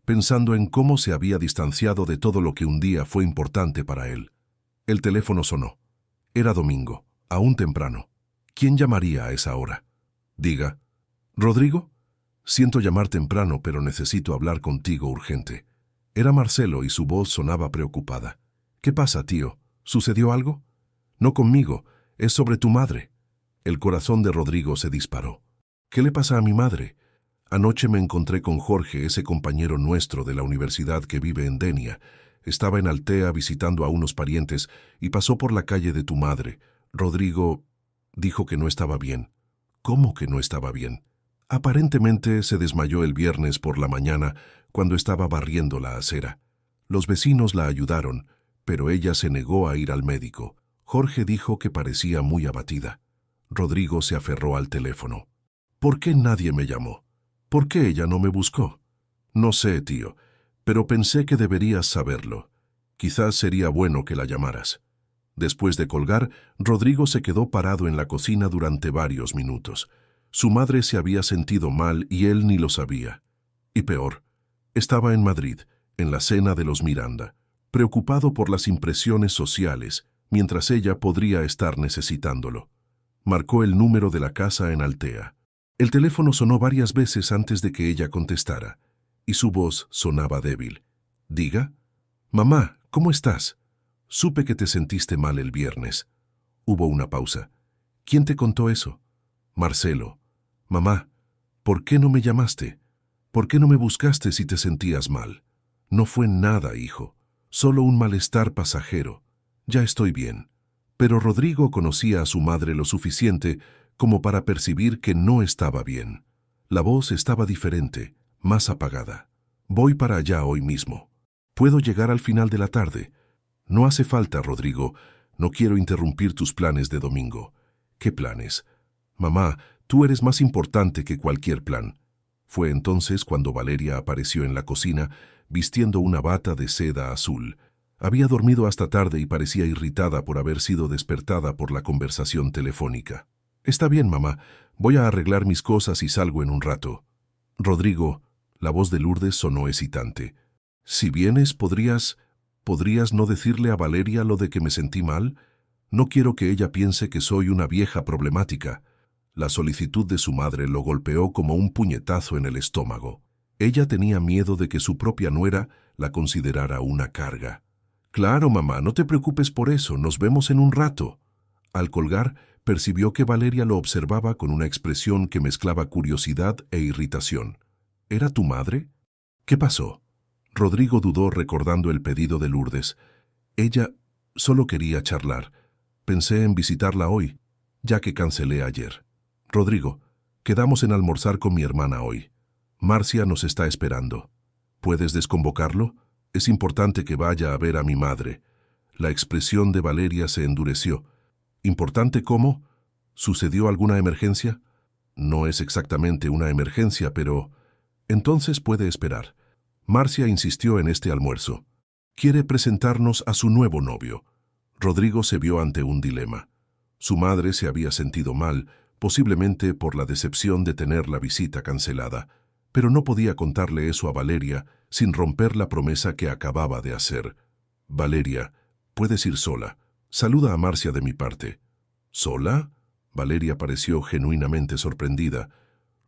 pensando en cómo se había distanciado de todo lo que un día fue importante para él. El teléfono sonó. Era domingo, aún temprano. ¿Quién llamaría a esa hora? Diga. ¿Rodrigo? Siento llamar temprano, pero necesito hablar contigo urgente. Era Marcelo y su voz sonaba preocupada. ¿Qué pasa, tío? ¿Sucedió algo? No conmigo, es sobre tu madre. El corazón de Rodrigo se disparó. ¿Qué le pasa a mi madre? Anoche me encontré con Jorge, ese compañero nuestro de la universidad que vive en Denia. Estaba en Altea visitando a unos parientes y pasó por la calle de tu madre. Rodrigo dijo que no estaba bien. ¿Cómo que no estaba bien? Aparentemente se desmayó el viernes por la mañana cuando estaba barriendo la acera. Los vecinos la ayudaron, pero ella se negó a ir al médico. Jorge dijo que parecía muy abatida. Rodrigo se aferró al teléfono. ¿Por qué nadie me llamó? ¿Por qué ella no me buscó? No sé, tío, pero pensé que deberías saberlo. Quizás sería bueno que la llamaras. Después de colgar, Rodrigo se quedó parado en la cocina durante varios minutos. Su madre se había sentido mal y él ni lo sabía. Y peor, estaba en Madrid, en la cena de los Miranda, preocupado por las impresiones sociales, mientras ella podría estar necesitándolo. Marcó el número de la casa en Altea. El teléfono sonó varias veces antes de que ella contestara, y su voz sonaba débil. «Diga». «Mamá, ¿cómo estás? Supe que te sentiste mal el viernes». Hubo una pausa. «¿Quién te contó eso?» «Marcelo». «Mamá, ¿por qué no me llamaste? ¿Por qué no me buscaste si te sentías mal?» «No fue nada, hijo. Solo un malestar pasajero. Ya estoy bien». Pero Rodrigo conocía a su madre lo suficiente como para percibir que no estaba bien. La voz estaba diferente, más apagada. «Voy para allá hoy mismo. Puedo llegar al final de la tarde». «No hace falta, Rodrigo. No quiero interrumpir tus planes de domingo». «¿Qué planes?» «Mamá, tú eres más importante que cualquier plan». Fue entonces cuando Valeria apareció en la cocina, vistiendo una bata de seda azul. Había dormido hasta tarde y parecía irritada por haber sido despertada por la conversación telefónica. «Está bien, mamá. Voy a arreglar mis cosas y salgo en un rato». «Rodrigo», la voz de Lourdes sonó hesitante. «Si vienes, ¿podrías no decirle a Valeria lo de que me sentí mal? No quiero que ella piense que soy una vieja problemática». La solicitud de su madre lo golpeó como un puñetazo en el estómago. Ella tenía miedo de que su propia nuera la considerara una carga. «Claro, mamá, no te preocupes por eso, nos vemos en un rato». Al colgar, percibió que Valeria lo observaba con una expresión que mezclaba curiosidad e irritación. «¿Era tu madre? ¿Qué pasó?» Rodrigo dudó recordando el pedido de Lourdes. «Ella solo quería charlar. Pensé en visitarla hoy, ya que cancelé ayer». «Rodrigo, quedamos en almorzar con mi hermana hoy. Marcia nos está esperando. ¿Puedes desconvocarlo? Es importante que vaya a ver a mi madre». La expresión de Valeria se endureció. «¿Importante cómo? ¿Sucedió alguna emergencia?» «No es exactamente una emergencia, pero...» «Entonces puede esperar». Marcia insistió en este almuerzo. «Quiere presentarnos a su nuevo novio». Rodrigo se vio ante un dilema. Su madre se había sentido mal, posiblemente por la decepción de tener la visita cancelada, pero no podía contarle eso a Valeria sin romper la promesa que acababa de hacer. «Valeria, puedes ir sola. Saluda a Marcia de mi parte». «¿Sola?» Valeria pareció genuinamente sorprendida.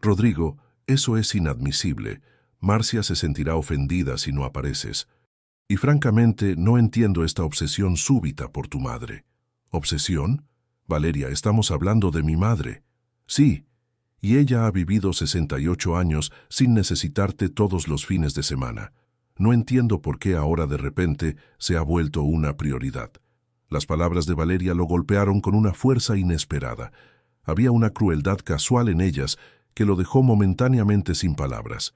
«Rodrigo, eso es inadmisible. Marcia se sentirá ofendida si no apareces. Y francamente no entiendo esta obsesión súbita por tu madre». «¿Obsesión? Valeria, estamos hablando de mi madre». «Sí, y ella ha vivido 68 años sin necesitarte todos los fines de semana. No entiendo por qué ahora de repente se ha vuelto una prioridad». Las palabras de Valeria lo golpearon con una fuerza inesperada. Había una crueldad casual en ellas que lo dejó momentáneamente sin palabras.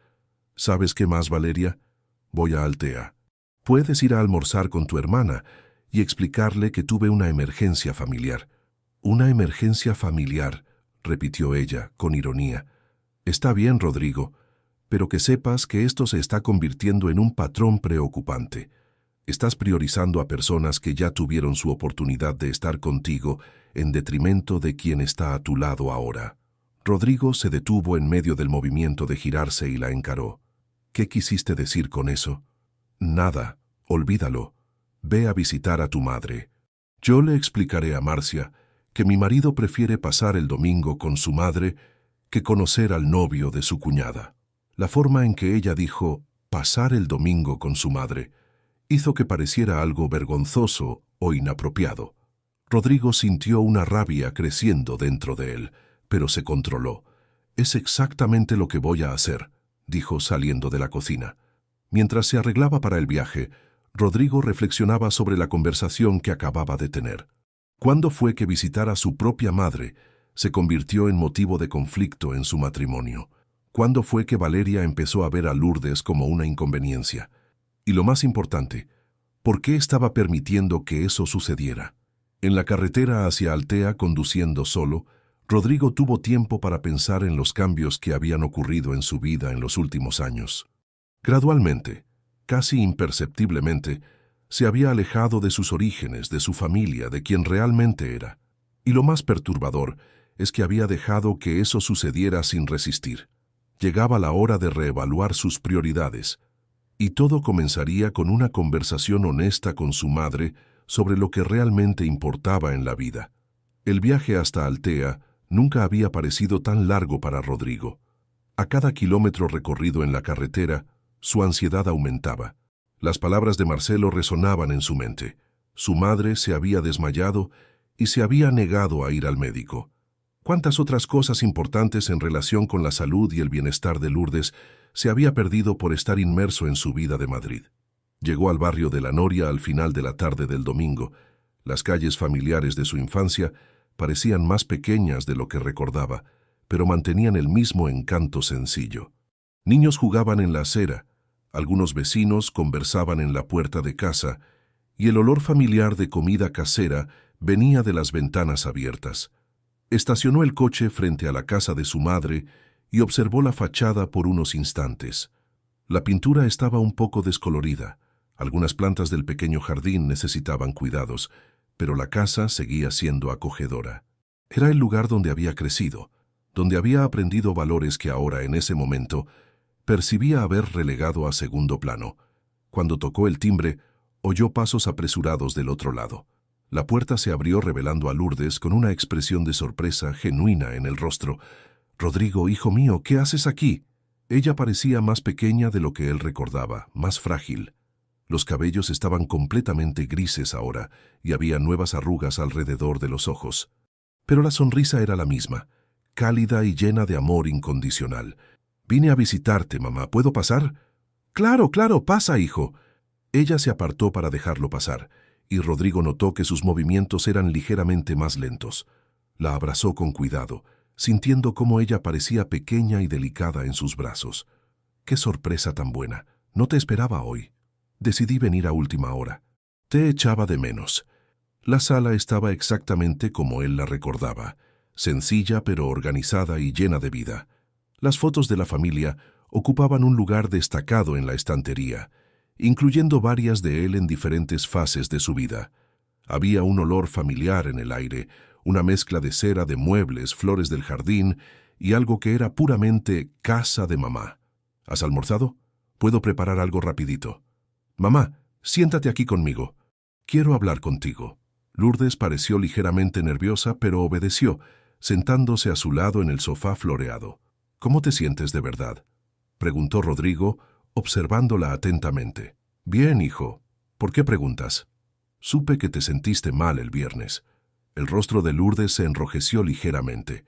«¿Sabes qué más, Valeria? Voy a Altea. Puedes ir a almorzar con tu hermana y explicarle que tuve una emergencia familiar». «¿Una emergencia familiar?», repitió ella, con ironía. «Está bien, Rodrigo, pero que sepas que esto se está convirtiendo en un patrón preocupante. Estás priorizando a personas que ya tuvieron su oportunidad de estar contigo en detrimento de quien está a tu lado ahora». Rodrigo se detuvo en medio del movimiento de girarse y la encaró. «¿Qué quisiste decir con eso?» «Nada, olvídalo. Ve a visitar a tu madre. Yo le explicaré a Marcia que mi marido prefiere pasar el domingo con su madre que conocer al novio de su cuñada». La forma en que ella dijo «pasar el domingo con su madre» hizo que pareciera algo vergonzoso o inapropiado. Rodrigo sintió una rabia creciendo dentro de él, pero se controló. «Es exactamente lo que voy a hacer», dijo saliendo de la cocina. Mientras se arreglaba para el viaje, Rodrigo reflexionaba sobre la conversación que acababa de tener. ¿Cuándo fue que visitar a su propia madre se convirtió en motivo de conflicto en su matrimonio? ¿Cuándo fue que Valeria empezó a ver a Lourdes como una inconveniencia? Y lo más importante, ¿por qué estaba permitiendo que eso sucediera? En la carretera hacia Altea, conduciendo solo, Rodrigo tuvo tiempo para pensar en los cambios que habían ocurrido en su vida en los últimos años. Gradualmente, casi imperceptiblemente, se había alejado de sus orígenes, de su familia, de quien realmente era. Y lo más perturbador es que había dejado que eso sucediera sin resistir. Llegaba la hora de reevaluar sus prioridades, y todo comenzaría con una conversación honesta con su madre sobre lo que realmente importaba en la vida. El viaje hasta Altea nunca había parecido tan largo para Rodrigo. A cada kilómetro recorrido en la carretera, su ansiedad aumentaba. Las palabras de Marcelo resonaban en su mente. Su madre se había desmayado y se había negado a ir al médico. ¿Cuántas otras cosas importantes en relación con la salud y el bienestar de Lourdes se había perdido por estar inmerso en su vida de Madrid? Llegó al barrio de La Noria al final de la tarde del domingo. Las calles familiares de su infancia parecían más pequeñas de lo que recordaba, pero mantenían el mismo encanto sencillo. Niños jugaban en la acera, algunos vecinos conversaban en la puerta de casa, y el olor familiar de comida casera venía de las ventanas abiertas. Estacionó el coche frente a la casa de su madre y observó la fachada por unos instantes. La pintura estaba un poco descolorida, Algunas plantas del pequeño jardín necesitaban cuidados, pero la casa seguía siendo acogedora. Era el lugar donde había crecido, donde había aprendido valores que ahora, en ese momento, percibía haber relegado a segundo plano. Cuando tocó el timbre, oyó pasos apresurados del otro lado. La puerta se abrió revelando a Lourdes con una expresión de sorpresa genuina en el rostro. «Rodrigo, hijo mío, ¿qué haces aquí?» Ella parecía más pequeña de lo que él recordaba, más frágil. Los cabellos estaban completamente grises ahora y había nuevas arrugas alrededor de los ojos. Pero la sonrisa era la misma, cálida y llena de amor incondicional. «Vine a visitarte, mamá. ¿Puedo pasar?» «Claro, claro, pasa, hijo». Ella se apartó para dejarlo pasar, y Rodrigo notó que sus movimientos eran ligeramente más lentos. La abrazó con cuidado, sintiendo cómo ella parecía pequeña y delicada en sus brazos. «Qué sorpresa tan buena. No te esperaba hoy. Decidí venir a última hora. Te echaba de menos». La sala estaba exactamente como él la recordaba, sencilla pero organizada y llena de vida. Las fotos de la familia ocupaban un lugar destacado en la estantería, incluyendo varias de él en diferentes fases de su vida. Había un olor familiar en el aire, una mezcla de cera de muebles, flores del jardín y algo que era puramente casa de mamá. ¿Has almorzado? Puedo preparar algo rapidito. Mamá, siéntate aquí conmigo. Quiero hablar contigo. Lourdes pareció ligeramente nerviosa, pero obedeció, sentándose a su lado en el sofá floreado. «¿Cómo te sientes de verdad?», preguntó Rodrigo, observándola atentamente. «Bien, hijo. ¿Por qué preguntas?» «Supe que te sentiste mal el viernes». El rostro de Lourdes se enrojeció ligeramente.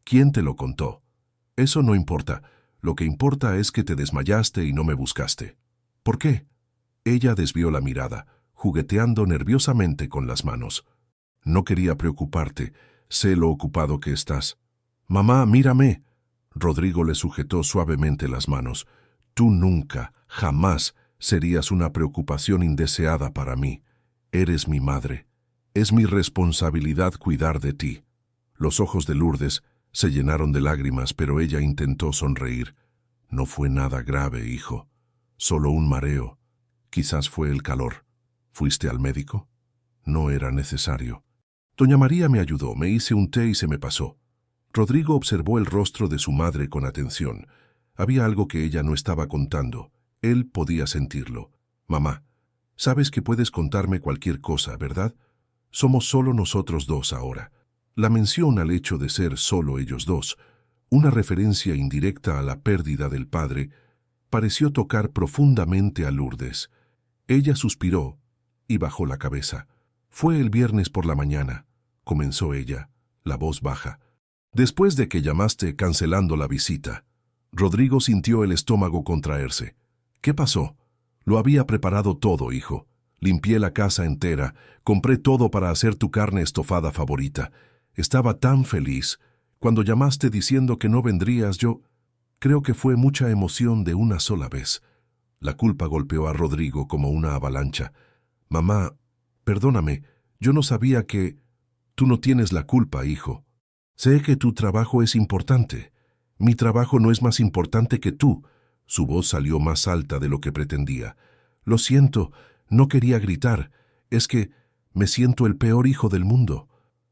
«¿Quién te lo contó?» «Eso no importa. Lo que importa es que te desmayaste y no me buscaste». «¿Por qué?» Ella desvió la mirada, jugueteando nerviosamente con las manos. «No quería preocuparte. Sé lo ocupado que estás». «Mamá, mírame». Rodrigo le sujetó suavemente las manos. «Tú nunca, jamás, serías una preocupación indeseada para mí. Eres mi madre. Es mi responsabilidad cuidar de ti». Los ojos de Lourdes se llenaron de lágrimas, pero ella intentó sonreír. «No fue nada grave, hijo. Solo un mareo. Quizás fue el calor. ¿Fuiste al médico?» «No era necesario. Doña María me ayudó, me hice un té y se me pasó». Rodrigo observó el rostro de su madre con atención. Había algo que ella no estaba contando. Él podía sentirlo. «Mamá, sabes que puedes contarme cualquier cosa, ¿verdad? Somos solo nosotros dos ahora». La mención al hecho de ser solo ellos dos, una referencia indirecta a la pérdida del padre, pareció tocar profundamente a Lourdes. Ella suspiró y bajó la cabeza. «Fue el viernes por la mañana», comenzó ella, la voz baja. «Después de que llamaste cancelando la visita». Rodrigo sintió el estómago contraerse. «¿Qué pasó?» «Lo había preparado todo, hijo. Limpié la casa entera, compré todo para hacer tu carne estofada favorita. Estaba tan feliz. Cuando llamaste diciendo que no vendrías, yo... Creo que fue mucha emoción de una sola vez». La culpa golpeó a Rodrigo como una avalancha. «Mamá, perdóname, yo no sabía que...» «Tú no tienes la culpa, hijo. Sé que tu trabajo es importante. Mi trabajo no es más importante que tú». Su voz salió más alta de lo que pretendía. «Lo siento, no quería gritar. Es que me siento el peor hijo del mundo».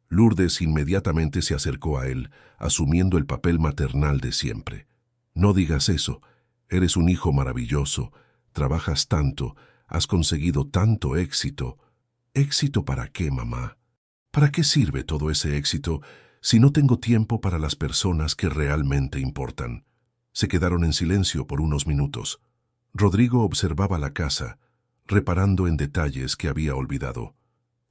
Lourdes inmediatamente se acercó a él, asumiendo el papel maternal de siempre. «No digas eso. Eres un hijo maravilloso. Trabajas tanto. Has conseguido tanto éxito». «¿Éxito para qué, mamá? ¿Para qué sirve todo ese éxito si no tengo tiempo para las personas que realmente importan?» Se quedaron en silencio por unos minutos. Rodrigo observaba la casa, reparando en detalles que había olvidado.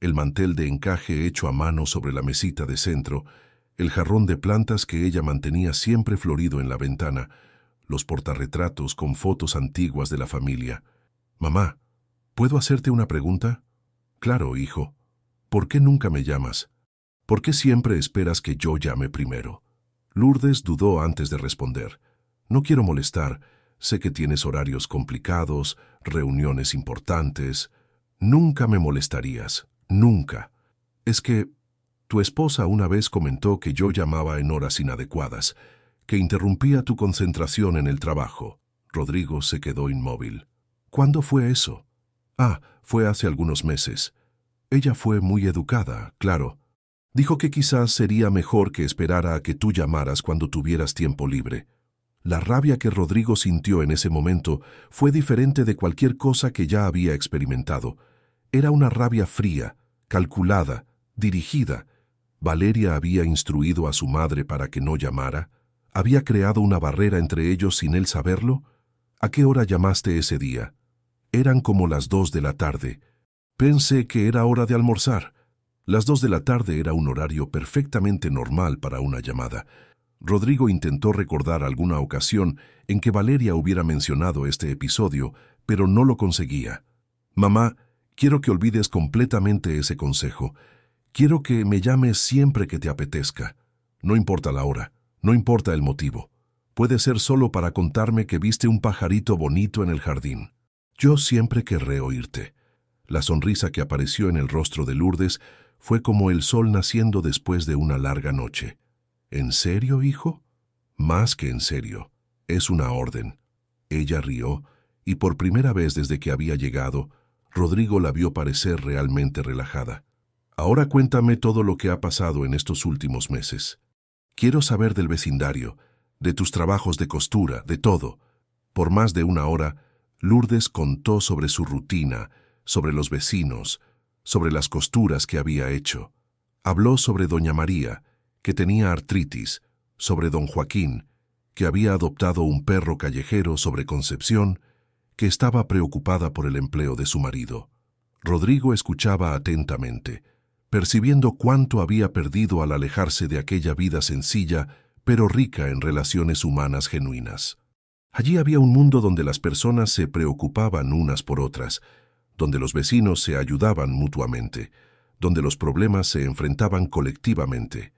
El mantel de encaje hecho a mano sobre la mesita de centro, el jarrón de plantas que ella mantenía siempre florido en la ventana, los portarretratos con fotos antiguas de la familia. «Mamá, ¿puedo hacerte una pregunta?» «Claro, hijo. ¿Por qué nunca me llamas? ¿Por qué siempre esperas que yo llame primero?» Lourdes dudó antes de responder. «No quiero molestar. Sé que tienes horarios complicados, reuniones importantes. Nunca me molestarías. Nunca. Es que tu esposa una vez comentó que yo llamaba en horas inadecuadas, que interrumpía tu concentración en el trabajo». Rodrigo se quedó inmóvil. «¿Cuándo fue eso?» Fue hace algunos meses. Ella fue muy educada, claro. Dijo que quizás sería mejor que esperara a que tú llamaras cuando tuvieras tiempo libre. La rabia que Rodrigo sintió en ese momento fue diferente de cualquier cosa que ya había experimentado. Era una rabia fría, calculada, dirigida. Valeria había instruido a su madre para que no llamara. ¿Había creado una barrera entre ellos sin él saberlo? ¿A qué hora llamaste ese día? Eran como las 2 de la tarde. Pensé que era hora de almorzar. Las 2 de la tarde era un horario perfectamente normal para una llamada. Rodrigo intentó recordar alguna ocasión en que Valeria hubiera mencionado este episodio, pero no lo conseguía. Mamá, quiero que olvides completamente ese consejo. Quiero que me llames siempre que te apetezca. No importa la hora, no importa el motivo. Puede ser solo para contarme que viste un pajarito bonito en el jardín. Yo siempre querré oírte. La sonrisa que apareció en el rostro de Lourdes fue como el sol naciendo después de una larga noche. ¿En serio, hijo? Más que en serio. Es una orden. Ella rió, y por primera vez desde que había llegado, Rodrigo la vio parecer realmente relajada. Ahora cuéntame todo lo que ha pasado en estos últimos meses. Quiero saber del vecindario, de tus trabajos de costura, de todo. Por más de una hora, Lourdes contó sobre su rutina, sobre los vecinos, sobre las costuras que había hecho. Habló sobre doña María, que tenía artritis, sobre don Joaquín, que había adoptado un perro callejero, sobre Concepción, que estaba preocupada por el empleo de su marido. Rodrigo escuchaba atentamente, percibiendo cuánto había perdido al alejarse de aquella vida sencilla, pero rica en relaciones humanas genuinas. Allí había un mundo donde las personas se preocupaban unas por otras, donde los vecinos se ayudaban mutuamente, donde los problemas se enfrentaban colectivamente.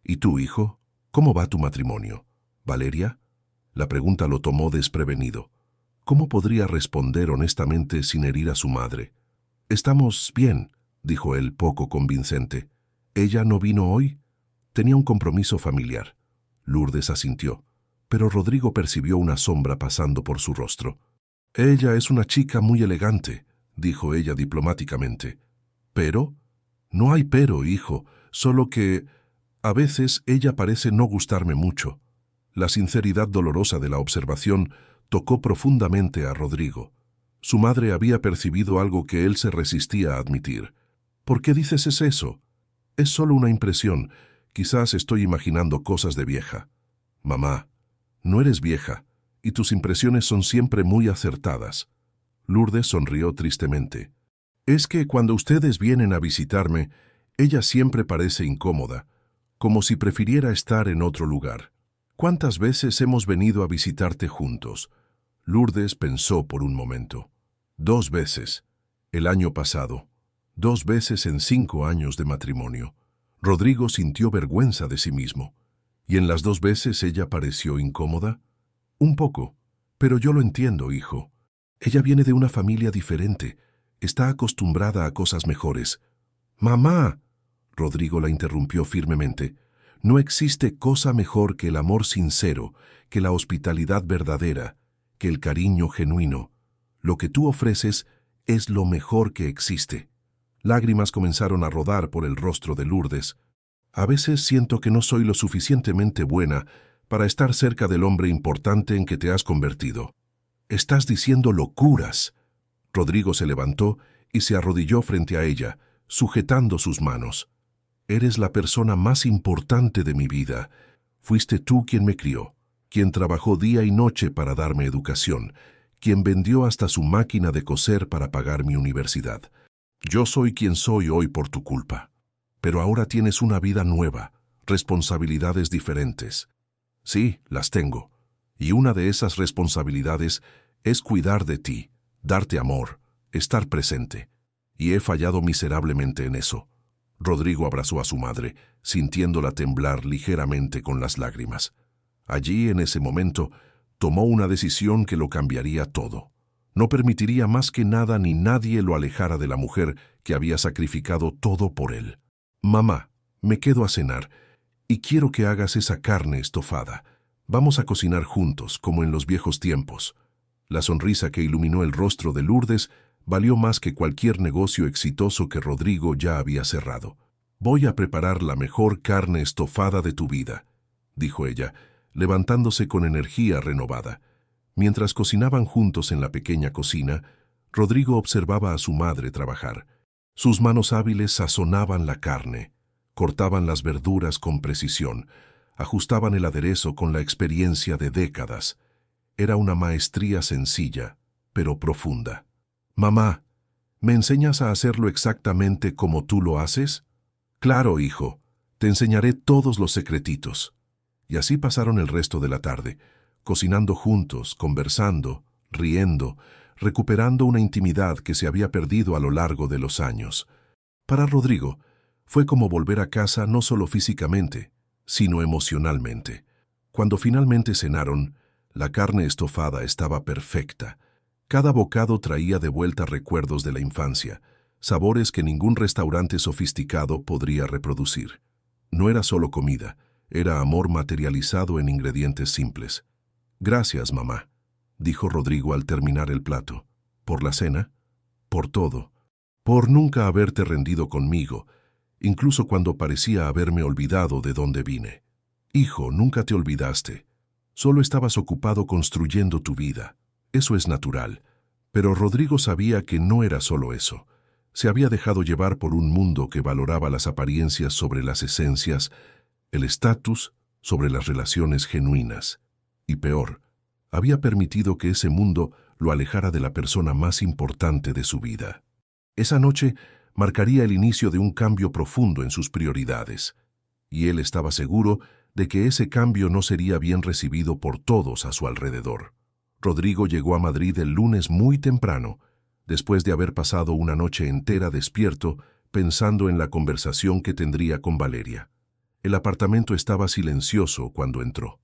¿Y tú, hijo? ¿Cómo va tu matrimonio? ¿Valeria? La pregunta lo tomó desprevenido. ¿Cómo podría responder honestamente sin herir a su madre? Estamos bien, dijo él poco convincente. ¿Ella no vino hoy? Tenía un compromiso familiar. Lourdes asintió, pero Rodrigo percibió una sombra pasando por su rostro. Ella es una chica muy elegante, dijo ella diplomáticamente. ¿Pero? No hay pero, hijo, solo que a veces ella parece no gustarme mucho. La sinceridad dolorosa de la observación tocó profundamente a Rodrigo. Su madre había percibido algo que él se resistía a admitir. ¿Por qué dices eso? Es solo una impresión. Quizás estoy imaginando cosas de vieja. Mamá, no eres vieja, y tus impresiones son siempre muy acertadas. Lourdes sonrió tristemente. Es que cuando ustedes vienen a visitarme, ella siempre parece incómoda, como si prefiriera estar en otro lugar. ¿Cuántas veces hemos venido a visitarte juntos? Lourdes pensó por un momento. 2 veces. El año pasado. 2 veces en 5 años de matrimonio. Rodrigo sintió vergüenza de sí mismo. ¿Y en las 2 veces ella pareció incómoda? Un poco, pero yo lo entiendo, hijo. Ella viene de una familia diferente. Está acostumbrada a cosas mejores. ¡Mamá! Rodrigo la interrumpió firmemente. No existe cosa mejor que el amor sincero, que la hospitalidad verdadera, que el cariño genuino. Lo que tú ofreces es lo mejor que existe. Lágrimas comenzaron a rodar por el rostro de Lourdes. A veces siento que no soy lo suficientemente buena para estar cerca del hombre importante en que te has convertido. Estás diciendo locuras. Rodrigo se levantó y se arrodilló frente a ella, sujetando sus manos. Eres la persona más importante de mi vida. Fuiste tú quien me crió, quien trabajó día y noche para darme educación, quien vendió hasta su máquina de coser para pagar mi universidad. Yo soy quien soy hoy por tu culpa. Pero ahora tienes una vida nueva, responsabilidades diferentes. Sí, las tengo. Y una de esas responsabilidades es cuidar de ti, darte amor, estar presente. Y he fallado miserablemente en eso. Rodrigo abrazó a su madre, sintiéndola temblar ligeramente con las lágrimas. Allí, en ese momento, tomó una decisión que lo cambiaría todo. No permitiría más que nada ni nadie lo alejara de la mujer que había sacrificado todo por él. Mamá, me quedo a cenar y quiero que hagas esa carne estofada. Vamos a cocinar juntos, como en los viejos tiempos. La sonrisa que iluminó el rostro de Lourdes valió más que cualquier negocio exitoso que Rodrigo ya había cerrado. «Voy a preparar la mejor carne estofada de tu vida», dijo ella, levantándose con energía renovada. Mientras cocinaban juntos en la pequeña cocina, Rodrigo observaba a su madre trabajar. Sus manos hábiles sazonaban la carne, cortaban las verduras con precisión, ajustaban el aderezo con la experiencia de décadas. Era una maestría sencilla, pero profunda. «Mamá, ¿me enseñas a hacerlo exactamente como tú lo haces?» «Claro, hijo, te enseñaré todos los secretitos». Y así pasaron el resto de la tarde, cocinando juntos, conversando, riendo, recuperando una intimidad que se había perdido a lo largo de los años. Para Rodrigo, fue como volver a casa no solo físicamente, sino emocionalmente. Cuando finalmente cenaron, la carne estofada estaba perfecta. Cada bocado traía de vuelta recuerdos de la infancia, sabores que ningún restaurante sofisticado podría reproducir. No era solo comida, era amor materializado en ingredientes simples. «Gracias, mamá», dijo Rodrigo al terminar el plato. «¿Por la cena? Por todo. Por nunca haberte rendido conmigo, incluso cuando parecía haberme olvidado de dónde vine. Hijo, nunca te olvidaste. Solo estabas ocupado construyendo tu vida. Eso es natural». Pero Rodrigo sabía que no era solo eso. Se había dejado llevar por un mundo que valoraba las apariencias sobre las esencias, el estatus sobre las relaciones genuinas. Y peor, había permitido que ese mundo lo alejara de la persona más importante de su vida. Esa noche marcaría el inicio de un cambio profundo en sus prioridades, y él estaba seguro de que ese cambio no sería bien recibido por todos a su alrededor. Rodrigo llegó a Madrid el lunes muy temprano, después de haber pasado una noche entera despierto pensando en la conversación que tendría con Valeria. El apartamento estaba silencioso cuando entró.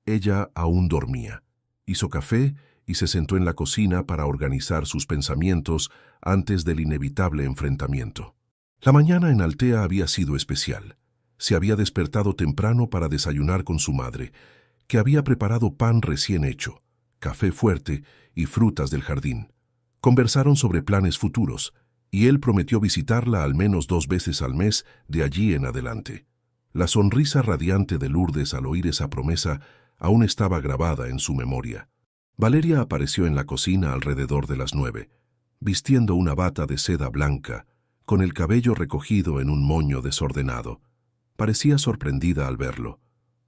Ella aún dormía. Hizo café y se sentó en la cocina para organizar sus pensamientos antes del inevitable enfrentamiento. La mañana en Altea había sido especial. Se había despertado temprano para desayunar con su madre, que había preparado pan recién hecho, café fuerte y frutas del jardín. Conversaron sobre planes futuros, y él prometió visitarla al menos 2 veces al mes de allí en adelante. La sonrisa radiante de Lourdes al oír esa promesa aún estaba grabada en su memoria. Valeria apareció en la cocina alrededor de las 9, vistiendo una bata de seda blanca, con el cabello recogido en un moño desordenado. Parecía sorprendida al verlo.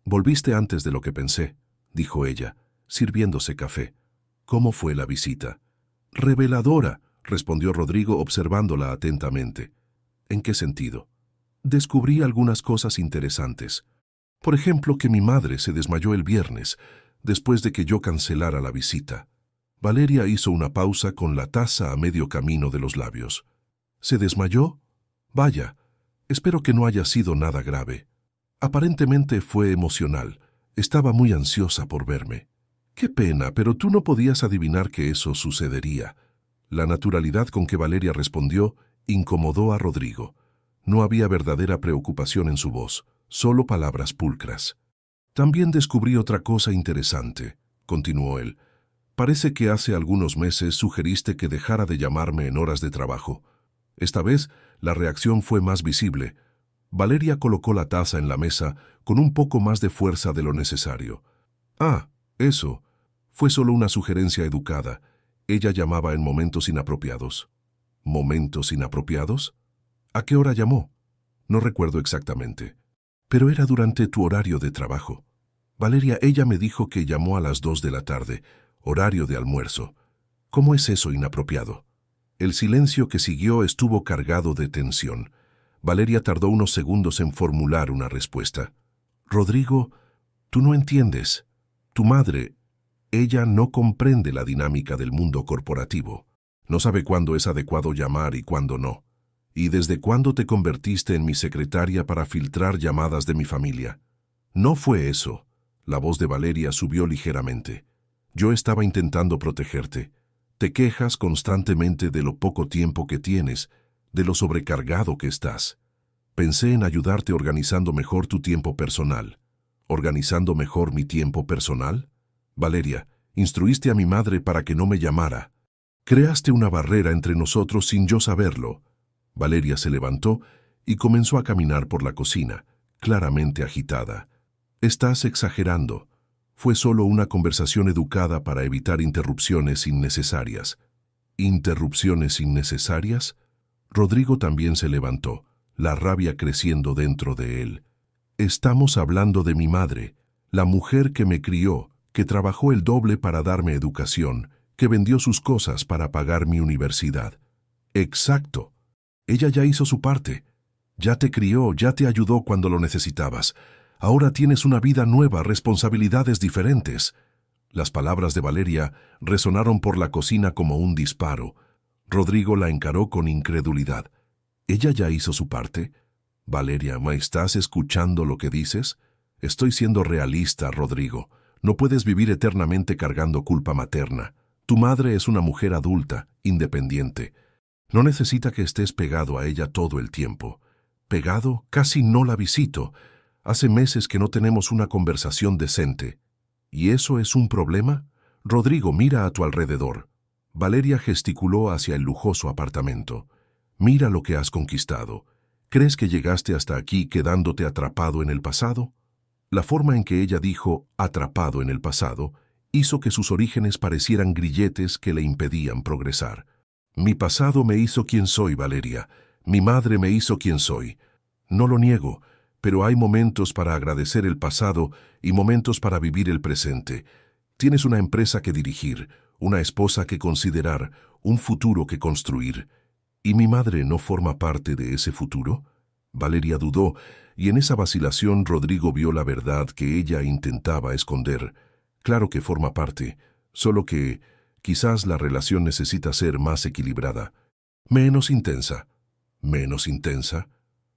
«Volviste antes de lo que pensé», dijo ella, sirviéndose café. «¿Cómo fue la visita?» «Reveladora», respondió Rodrigo observándola atentamente. «¿En qué sentido?» «Descubrí algunas cosas interesantes. Por ejemplo, que mi madre se desmayó el viernes, después de que yo cancelara la visita». Valeria hizo una pausa con la taza a medio camino de los labios. «¿Se desmayó? Vaya, espero que no haya sido nada grave. Aparentemente fue emocional. Estaba muy ansiosa por verme». «Qué pena, pero tú no podías adivinar que eso sucedería». La naturalidad con que Valeria respondió incomodó a Rodrigo. No había verdadera preocupación en su voz, solo palabras pulcras. «También descubrí otra cosa interesante», continuó él. «Parece que hace algunos meses sugeriste que dejara de llamarme en horas de trabajo. Esta vez la reacción fue más visible». Valeria colocó la taza en la mesa con un poco más de fuerza de lo necesario. «Ah, eso. Fue solo una sugerencia educada. Ella llamaba en momentos inapropiados». «¿Momentos inapropiados? ¿A qué hora llamó?» «No recuerdo exactamente. Pero era durante tu horario de trabajo». «Valeria, ella me dijo que llamó a las 2 de la tarde, horario de almuerzo. ¿Cómo es eso inapropiado?» El silencio que siguió estuvo cargado de tensión. Valeria tardó unos segundos en formular una respuesta. «Rodrigo, tú no entiendes. Tu madre, ella no comprende la dinámica del mundo corporativo. No sabe cuándo es adecuado llamar y cuándo no. ¿Y desde cuándo te convertiste en mi secretaria para filtrar llamadas de mi familia?» «No fue eso». La voz de Valeria subió ligeramente. «Yo estaba intentando protegerte. Te quejas constantemente de lo poco tiempo que tienes, de lo sobrecargado que estás. Pensé en ayudarte organizando mejor tu tiempo personal». «¿Organizando mejor mi tiempo personal?» «Valeria, instruiste a mi madre para que no me llamara». Creaste una barrera entre nosotros sin yo saberlo. Valeria se levantó y comenzó a caminar por la cocina, claramente agitada. Estás exagerando. Fue solo una conversación educada para evitar interrupciones innecesarias. ¿Interrupciones innecesarias? Rodrigo también se levantó, la rabia creciendo dentro de él. Estamos hablando de mi madre, la mujer que me crió, que trabajó el doble para darme educación, que vendió sus cosas para pagar mi universidad. Exacto. Ella ya hizo su parte. Ya te crió, ya te ayudó cuando lo necesitabas. Ahora tienes una vida nueva, responsabilidades diferentes. Las palabras de Valeria resonaron por la cocina como un disparo. Rodrigo la encaró con incredulidad. ¿Ella ya hizo su parte? Valeria, ¿me estás escuchando lo que dices? Estoy siendo realista, Rodrigo. No puedes vivir eternamente cargando culpa materna. Tu madre es una mujer adulta, independiente. No necesita que estés pegado a ella todo el tiempo. ¿Pegado? Casi no la visito. Hace meses que no tenemos una conversación decente. ¿Y eso es un problema? Rodrigo, mira a tu alrededor. Valeria gesticuló hacia el lujoso apartamento. Mira lo que has conquistado. ¿Crees que llegaste hasta aquí quedándote atrapado en el pasado? La forma en que ella dijo «atrapado en el pasado» hizo que sus orígenes parecieran grilletes que le impedían progresar. Mi pasado me hizo quien soy, Valeria. Mi madre me hizo quien soy. No lo niego, pero hay momentos para agradecer el pasado y momentos para vivir el presente. Tienes una empresa que dirigir, una esposa que considerar, un futuro que construir. ¿Y mi madre no forma parte de ese futuro? Valeria dudó, y en esa vacilación Rodrigo vio la verdad que ella intentaba esconder. Claro que forma parte, solo que quizás la relación necesita ser más equilibrada. Menos intensa. ¿Menos intensa?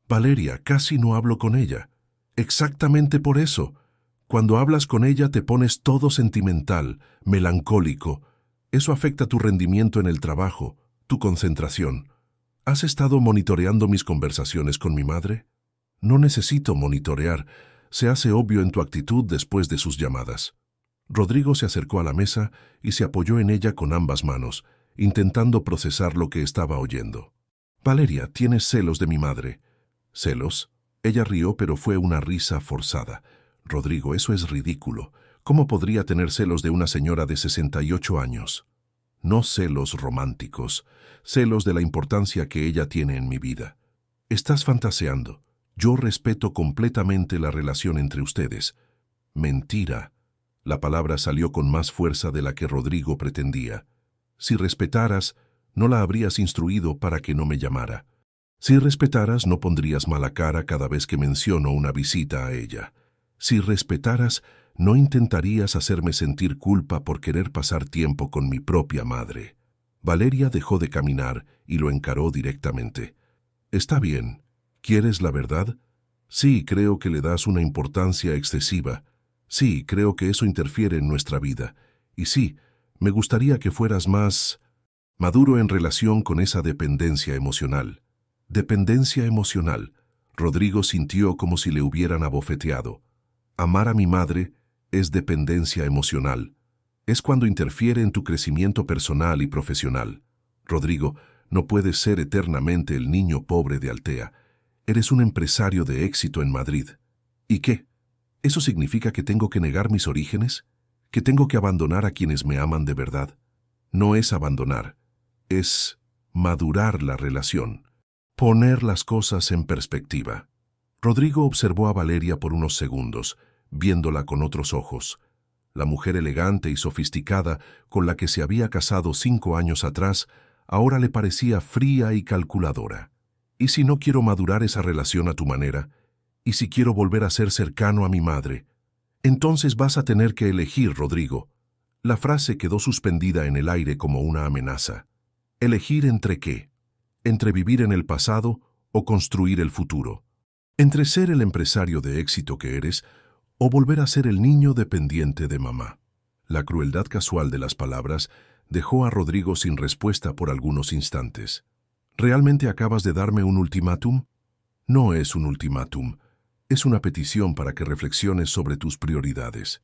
Valeria, casi no hablo con ella. Exactamente por eso. Cuando hablas con ella te pones todo sentimental, melancólico. Eso afecta tu rendimiento en el trabajo, tu concentración. ¿Has estado monitoreando mis conversaciones con mi madre? No necesito monitorear. Se hace obvio en tu actitud después de sus llamadas. Rodrigo se acercó a la mesa y se apoyó en ella con ambas manos, intentando procesar lo que estaba oyendo. Valeria, tienes celos de mi madre. ¿Celos? Ella rió, pero fue una risa forzada. Rodrigo, eso es ridículo. ¿Cómo podría tener celos de una señora de 68 años? No celos románticos, celos de la importancia que ella tiene en mi vida. Estás fantaseando. Yo respeto completamente la relación entre ustedes. Mentira. La palabra salió con más fuerza de la que Rodrigo pretendía. Si respetaras, no la habrías instruido para que no me llamara. Si respetaras, no pondrías mala cara cada vez que menciono una visita a ella. Si respetaras, no intentarías hacerme sentir culpa por querer pasar tiempo con mi propia madre. Valeria dejó de caminar y lo encaró directamente. Está bien. ¿Quieres la verdad? Sí, creo que le das una importancia excesiva. Sí, creo que eso interfiere en nuestra vida. Y sí, me gustaría que fueras más maduro en relación con esa dependencia emocional. Dependencia emocional. Rodrigo sintió como si le hubieran abofeteado. Amar a mi madre es dependencia emocional. Es cuando interfiere en tu crecimiento personal y profesional. Rodrigo, no puedes ser eternamente el niño pobre de Altea. Eres un empresario de éxito en Madrid. ¿Y qué? ¿Eso significa que tengo que negar mis orígenes? ¿Que tengo que abandonar a quienes me aman de verdad? No es abandonar, es madurar la relación, poner las cosas en perspectiva. Rodrigo observó a Valeria por unos segundos, viéndola con otros ojos. La mujer elegante y sofisticada con la que se había casado 5 años atrás, ahora le parecía fría y calculadora. ¿Y si no quiero madurar esa relación a tu manera? ¿Y si quiero volver a ser cercano a mi madre? Entonces vas a tener que elegir, Rodrigo. La frase quedó suspendida en el aire como una amenaza. ¿Elegir entre qué? ¿Entre vivir en el pasado o construir el futuro? ¿Entre ser el empresario de éxito que eres o volver a ser el niño dependiente de mamá? La crueldad casual de las palabras dejó a Rodrigo sin respuesta por algunos instantes. ¿Realmente acabas de darme un ultimátum? No es un ultimátum. Es una petición para que reflexiones sobre tus prioridades.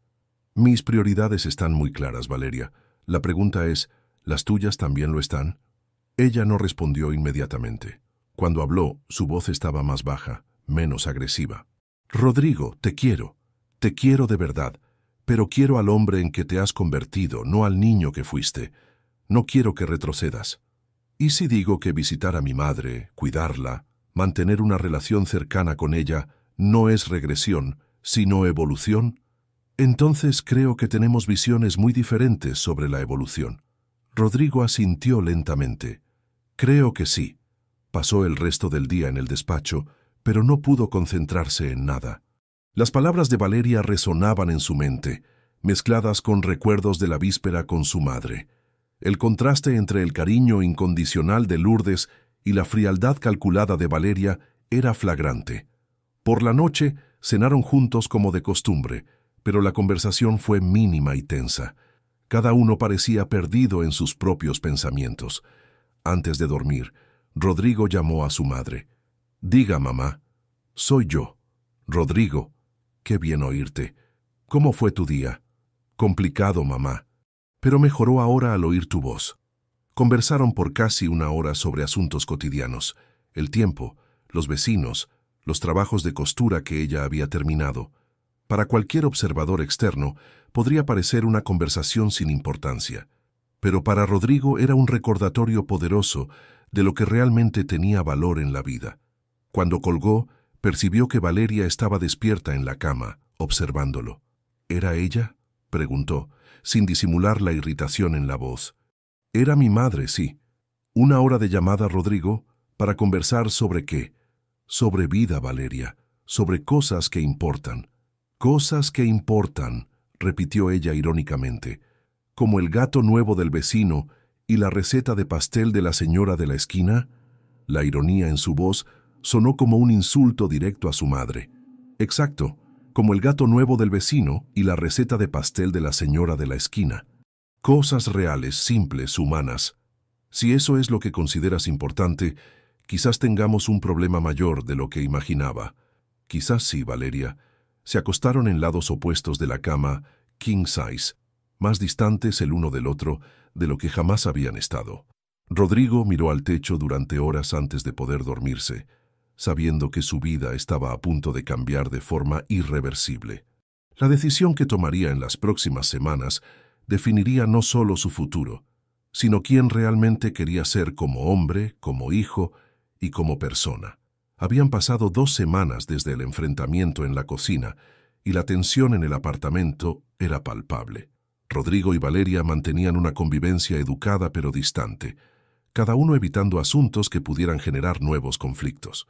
Mis prioridades están muy claras, Valeria. La pregunta es, ¿Las tuyas también lo están? Ella no respondió inmediatamente. Cuando habló, su voz estaba más baja, menos agresiva. Rodrigo, te quiero de verdad, pero quiero al hombre en que te has convertido, no al niño que fuiste. No quiero que retrocedas. ¿Y si digo que visitar a mi madre, cuidarla, mantener una relación cercana con ella, no es regresión, sino evolución? Entonces creo que tenemos visiones muy diferentes sobre la evolución. Rodrigo asintió lentamente. Creo que sí. Pasó el resto del día en el despacho, pero no pudo concentrarse en nada. Las palabras de Valeria resonaban en su mente, mezcladas con recuerdos de la víspera con su madre. El contraste entre el cariño incondicional de Lourdes y la frialdad calculada de Valeria era flagrante. Por la noche cenaron juntos como de costumbre, pero la conversación fue mínima y tensa. Cada uno parecía perdido en sus propios pensamientos. Antes de dormir, Rodrigo llamó a su madre. «Diga, mamá». «Soy yo». «Rodrigo, qué bien oírte. ¿Cómo fue tu día?» «Complicado, mamá. Pero mejoró ahora al oír tu voz». Conversaron por casi una hora sobre asuntos cotidianos, el tiempo, los vecinos, los trabajos de costura que ella había terminado. Para cualquier observador externo, podría parecer una conversación sin importancia, pero para Rodrigo era un recordatorio poderoso de lo que realmente tenía valor en la vida. Cuando colgó, percibió que Valeria estaba despierta en la cama, observándolo. ¿Era ella?, preguntó, sin disimular la irritación en la voz. Era mi madre, sí. Una hora de llamada, Rodrigo, para conversar ¿sobre qué? Sobre vida, Valeria, sobre cosas que importan. Cosas que importan, repitió ella irónicamente, como el gato nuevo del vecino y la receta de pastel de la señora de la esquina. La ironía en su voz sonó como un insulto directo a su madre. Exacto, como el gato nuevo del vecino y la receta de pastel de la señora de la esquina. Cosas reales, simples, humanas. Si eso es lo que consideras importante, quizás tengamos un problema mayor de lo que imaginaba. Quizás sí, Valeria. Se acostaron en lados opuestos de la cama, king size, más distantes el uno del otro de lo que jamás habían estado. Rodrigo miró al techo durante horas antes de poder dormirse, sabiendo que su vida estaba a punto de cambiar de forma irreversible. La decisión que tomaría en las próximas semanas definiría no solo su futuro, sino quién realmente quería ser como hombre, como hijo y como persona. Habían pasado 2 semanas desde el enfrentamiento en la cocina y la tensión en el apartamento era palpable. Rodrigo y Valeria mantenían una convivencia educada pero distante, cada uno evitando asuntos que pudieran generar nuevos conflictos.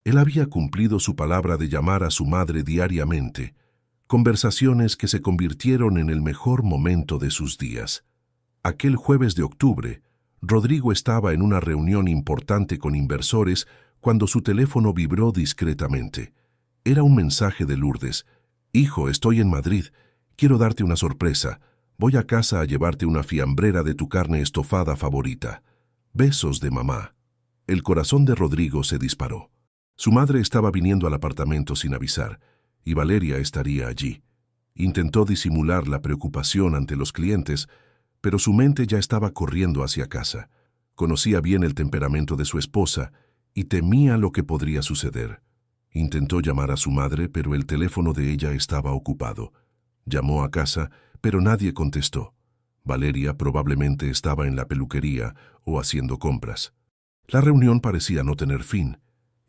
Él había cumplido su palabra de llamar a su madre diariamente, conversaciones que se convirtieron en el mejor momento de sus días. Aquel jueves de octubre, Rodrigo estaba en una reunión importante con inversores cuando su teléfono vibró discretamente. Era un mensaje de Lourdes. «Hijo, estoy en Madrid. Quiero darte una sorpresa. Voy a casa a llevarte una fiambrera de tu carne estofada favorita. Besos de mamá». El corazón de Rodrigo se disparó. Su madre estaba viniendo al apartamento sin avisar, y Valeria estaría allí. Intentó disimular la preocupación ante los clientes, pero su mente ya estaba corriendo hacia casa. Conocía bien el temperamento de su esposa y temía lo que podría suceder. Intentó llamar a su madre, pero el teléfono de ella estaba ocupado. Llamó a casa, pero nadie contestó. Valeria probablemente estaba en la peluquería o haciendo compras. La reunión parecía no tener fin,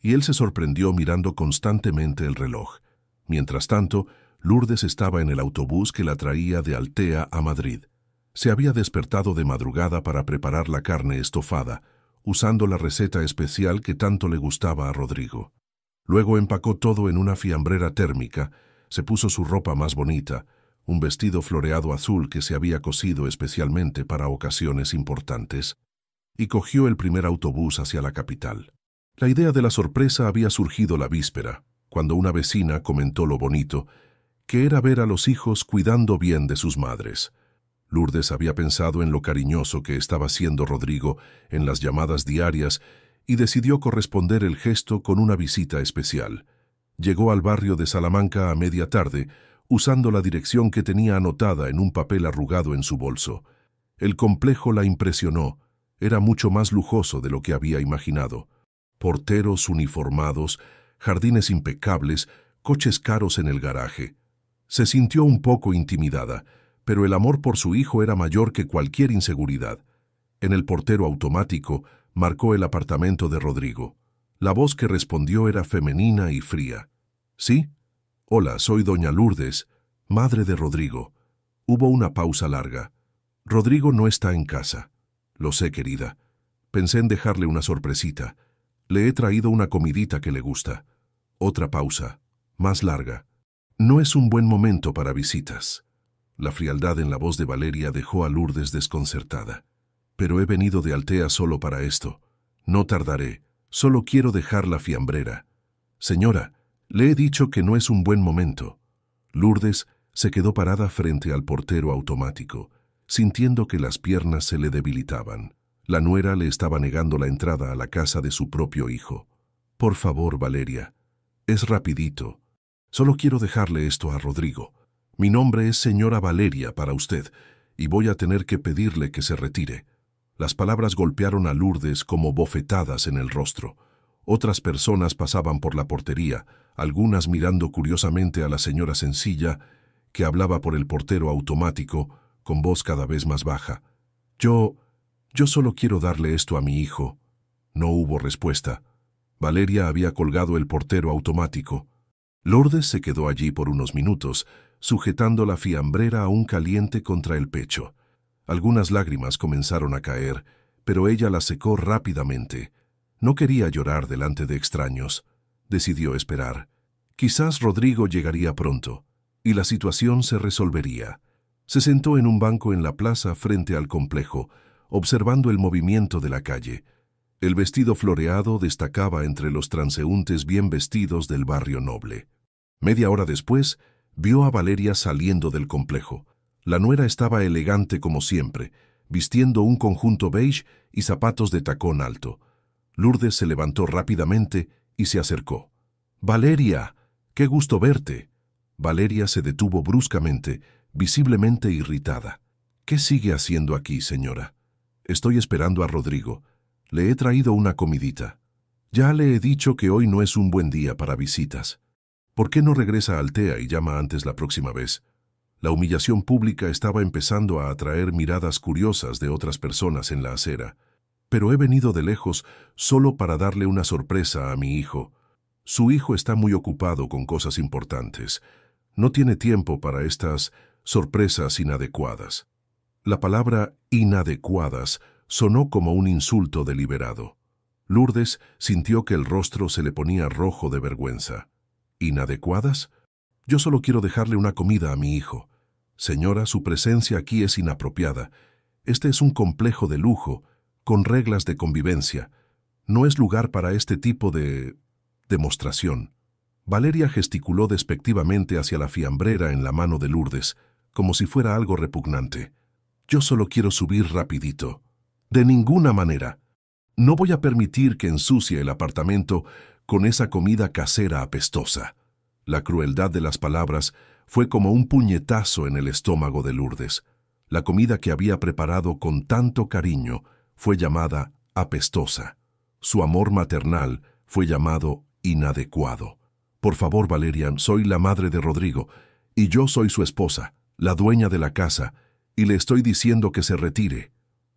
y él se sorprendió mirando constantemente el reloj. Mientras tanto, Lourdes estaba en el autobús que la traía de Altea a Madrid. Se había despertado de madrugada para preparar la carne estofada, usando la receta especial que tanto le gustaba a Rodrigo. Luego empacó todo en una fiambrera térmica, se puso su ropa más bonita, un vestido floreado azul que se había cosido especialmente para ocasiones importantes, y cogió el primer autobús hacia la capital. La idea de la sorpresa había surgido la víspera, cuando una vecina comentó lo bonito que era ver a los hijos cuidando bien de sus madres. Lourdes había pensado en lo cariñoso que estaba siendo Rodrigo en las llamadas diarias y decidió corresponder el gesto con una visita especial. Llegó al barrio de Salamanca a media tarde, usando la dirección que tenía anotada en un papel arrugado en su bolso. El complejo la impresionó. Era mucho más lujoso de lo que había imaginado. Porteros uniformados, jardines impecables, coches caros en el garaje. Se sintió un poco intimidada, pero el amor por su hijo era mayor que cualquier inseguridad. En el portero automático marcó el apartamento de Rodrigo. La voz que respondió era femenina y fría. ¿Sí? Hola, soy doña Lourdes, madre de Rodrigo. Hubo una pausa larga. Rodrigo no está en casa. Lo sé, querida. Pensé en dejarle una sorpresita. Le he traído una comidita que le gusta. Otra pausa, más larga. No es un buen momento para visitas. La frialdad en la voz de Valeria dejó a Lourdes desconcertada. Pero he venido de Altea solo para esto. No tardaré. Solo quiero dejar la fiambrera. Señora, le he dicho que no es un buen momento. Lourdes se quedó parada frente al portero automático, sintiendo que las piernas se le debilitaban. La nuera le estaba negando la entrada a la casa de su propio hijo. Por favor, Valeria. Es rapidito. Solo quiero dejarle esto a Rodrigo. Mi nombre es señora Valeria para usted, y voy a tener que pedirle que se retire. Las palabras golpearon a Lourdes como bofetadas en el rostro. Otras personas pasaban por la portería, algunas mirando curiosamente a la señora sencilla, que hablaba por el portero automático, con voz cada vez más baja. Yo solo quiero darle esto a mi hijo. No hubo respuesta. Valeria había colgado el portero automático. Lourdes se quedó allí por unos minutos, sujetando la fiambrera aún caliente contra el pecho. Algunas lágrimas comenzaron a caer, pero ella las secó rápidamente. No quería llorar delante de extraños. Decidió esperar. Quizás Rodrigo llegaría pronto, y la situación se resolvería. Se sentó en un banco en la plaza frente al complejo, observando el movimiento de la calle. El vestido floreado destacaba entre los transeúntes bien vestidos del barrio noble. Media hora después, vio a Valeria saliendo del complejo. La nuera estaba elegante como siempre, vistiendo un conjunto beige y zapatos de tacón alto. Lourdes se levantó rápidamente y se acercó. «Valeria, qué gusto verte». Valeria se detuvo bruscamente, visiblemente irritada. «¿Qué sigue haciendo aquí, señora?» «Estoy esperando a Rodrigo. Le he traído una comidita. Ya le he dicho que hoy no es un buen día para visitas. ¿Por qué no regresa a Altea y llama antes la próxima vez?» La humillación pública estaba empezando a atraer miradas curiosas de otras personas en la acera. «Pero he venido de lejos solo para darle una sorpresa a mi hijo. Su hijo está muy ocupado con cosas importantes. No tiene tiempo para estas sorpresas inadecuadas». La palabra inadecuadas sonó como un insulto deliberado. Lourdes sintió que el rostro se le ponía rojo de vergüenza. ¿Inadecuadas? Yo solo quiero dejarle una comida a mi hijo. Señora, su presencia aquí es inapropiada. Este es un complejo de lujo, con reglas de convivencia. No es lugar para este tipo de demostración. Valeria gesticuló despectivamente hacia la fiambrera en la mano de Lourdes, como si fuera algo repugnante. Yo solo quiero subir rapidito. De ninguna manera. No voy a permitir que ensucie el apartamento con esa comida casera apestosa. La crueldad de las palabras fue como un puñetazo en el estómago de Lourdes. La comida que había preparado con tanto cariño fue llamada apestosa. Su amor maternal fue llamado inadecuado. Por favor, Valeria, soy la madre de Rodrigo, y yo soy su esposa, la dueña de la casa, y le estoy diciendo que se retire.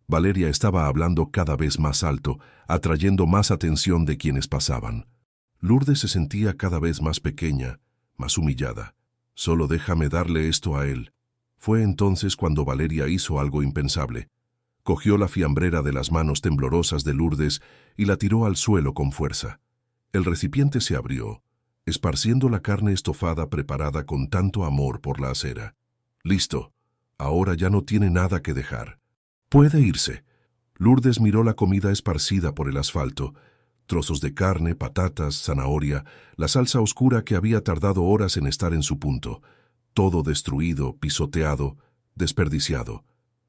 Valeria estaba hablando cada vez más alto, atrayendo más atención de quienes pasaban. Lourdes se sentía cada vez más pequeña, más humillada. Solo déjame darle esto a él. Fue entonces cuando Valeria hizo algo impensable. Cogió la fiambrera de las manos temblorosas de Lourdes y la tiró al suelo con fuerza. El recipiente se abrió, esparciendo la carne estofada preparada con tanto amor por la acera. Listo. Ahora ya no tiene nada que dejar. Puede irse. Lourdes miró la comida esparcida por el asfalto. Trozos de carne, patatas, zanahoria, la salsa oscura que había tardado horas en estar en su punto. Todo destruido, pisoteado, desperdiciado.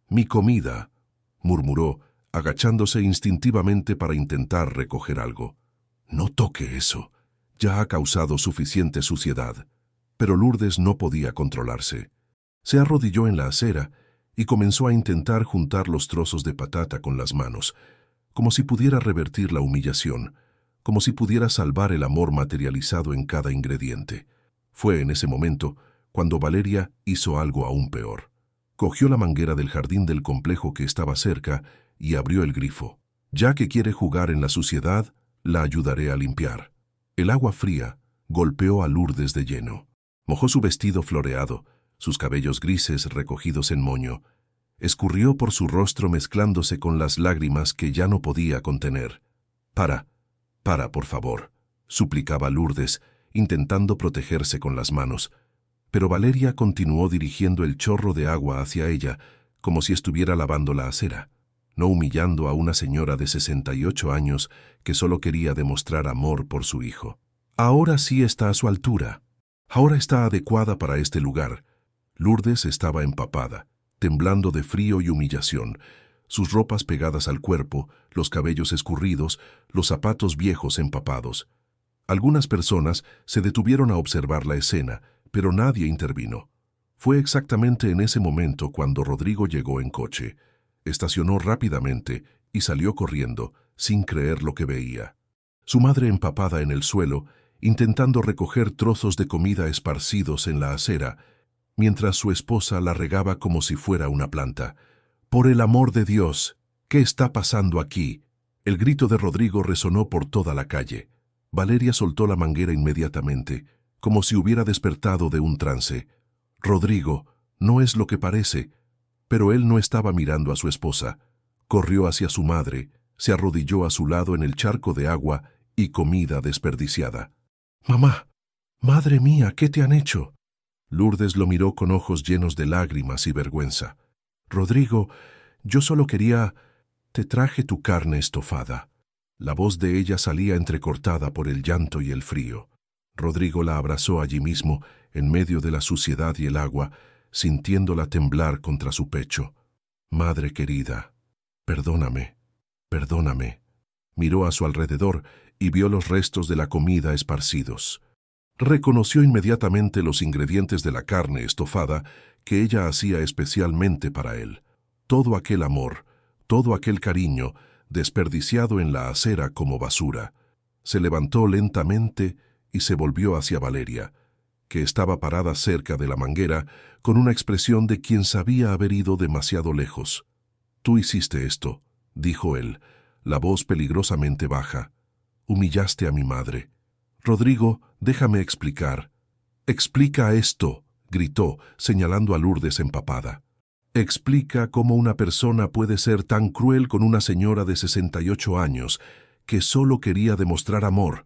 «Mi comida», murmuró, agachándose instintivamente para intentar recoger algo. «No toque eso. Ya ha causado suficiente suciedad». Pero Lourdes no podía controlarse. Se arrodilló en la acera y comenzó a intentar juntar los trozos de patata con las manos, como si pudiera revertir la humillación, como si pudiera salvar el amor materializado en cada ingrediente. Fue en ese momento cuando Valeria hizo algo aún peor. Cogió la manguera del jardín del complejo que estaba cerca y abrió el grifo. Ya que quiere jugar en la suciedad, la ayudaré a limpiar. El agua fría golpeó a Lourdes de lleno. Mojó su vestido floreado, sus cabellos grises recogidos en moño. Escurrió por su rostro mezclándose con las lágrimas que ya no podía contener. Para, por favor, suplicaba Lourdes, intentando protegerse con las manos. Pero Valeria continuó dirigiendo el chorro de agua hacia ella, como si estuviera lavando la acera, no humillando a una señora de 68 años que solo quería demostrar amor por su hijo. Ahora sí está a su altura. Ahora está adecuada para este lugar. Lourdes estaba empapada, temblando de frío y humillación, sus ropas pegadas al cuerpo, los cabellos escurridos, los zapatos viejos empapados. Algunas personas se detuvieron a observar la escena, pero nadie intervino. Fue exactamente en ese momento cuando Rodrigo llegó en coche. Estacionó rápidamente y salió corriendo, sin creer lo que veía. Su madre empapada en el suelo, intentando recoger trozos de comida esparcidos en la acera, mientras su esposa la regaba como si fuera una planta. «Por el amor de Dios, ¿qué está pasando aquí?». El grito de Rodrigo resonó por toda la calle. Valeria soltó la manguera inmediatamente, como si hubiera despertado de un trance. «Rodrigo, no es lo que parece». Pero él no estaba mirando a su esposa. Corrió hacia su madre, se arrodilló a su lado en el charco de agua y comida desperdiciada. «Mamá, madre mía, ¿qué te han hecho?». Lourdes lo miró con ojos llenos de lágrimas y vergüenza. «Rodrigo, yo solo quería... Te traje tu carne estofada». La voz de ella salía entrecortada por el llanto y el frío. Rodrigo la abrazó allí mismo, en medio de la suciedad y el agua, sintiéndola temblar contra su pecho. «Madre querida, perdóname, perdóname». Miró a su alrededor y vio los restos de la comida esparcidos. Reconoció inmediatamente los ingredientes de la carne estofada que ella hacía especialmente para él. Todo aquel amor, todo aquel cariño, desperdiciado en la acera como basura. Se levantó lentamente y se volvió hacia Valeria, que estaba parada cerca de la manguera, con una expresión de quien sabía haber ido demasiado lejos. «Tú hiciste esto», dijo él, la voz peligrosamente baja. «Humillaste a mi madre». «Rodrigo, déjame explicar». «Explica esto», gritó, señalando a Lourdes empapada. «Explica cómo una persona puede ser tan cruel con una señora de 68 años, que solo quería demostrar amor».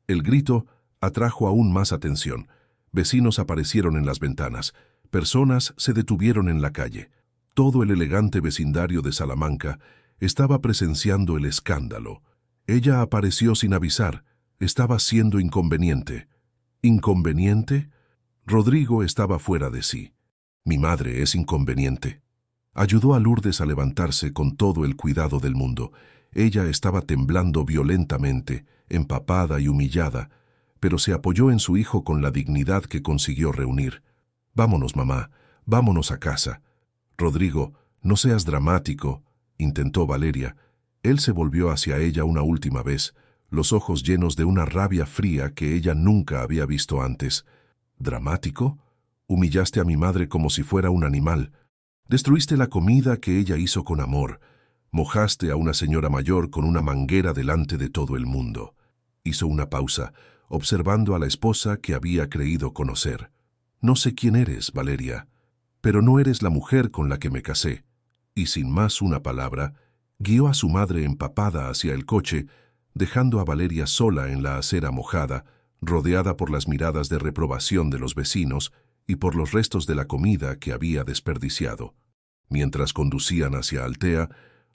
El grito atrajo aún más atención. Vecinos aparecieron en las ventanas. Personas se detuvieron en la calle. Todo el elegante vecindario de Salamanca estaba presenciando el escándalo. Ella apareció sin avisar. Estaba siendo inconveniente. ¿Inconveniente? Rodrigo estaba fuera de sí. «Mi madre es inconveniente». Ayudó a Lourdes a levantarse con todo el cuidado del mundo. Ella estaba temblando violentamente, empapada y humillada, pero se apoyó en su hijo con la dignidad que consiguió reunir. «Vámonos, mamá, vámonos a casa». «Rodrigo, no seas dramático», intentó Valeria. Él se volvió hacia ella una última vez, los ojos llenos de una rabia fría que ella nunca había visto antes. «¿Dramático? Humillaste a mi madre como si fuera un animal. Destruiste la comida que ella hizo con amor. Mojaste a una señora mayor con una manguera delante de todo el mundo». Hizo una pausa, observando a la esposa que había creído conocer. «No sé quién eres, Valeria, pero no eres la mujer con la que me casé». Y sin más una palabra, guió a su madre empapada hacia el coche, dejando a Valeria sola en la acera mojada, rodeada por las miradas de reprobación de los vecinos y por los restos de la comida que había desperdiciado. Mientras conducían hacia Altea,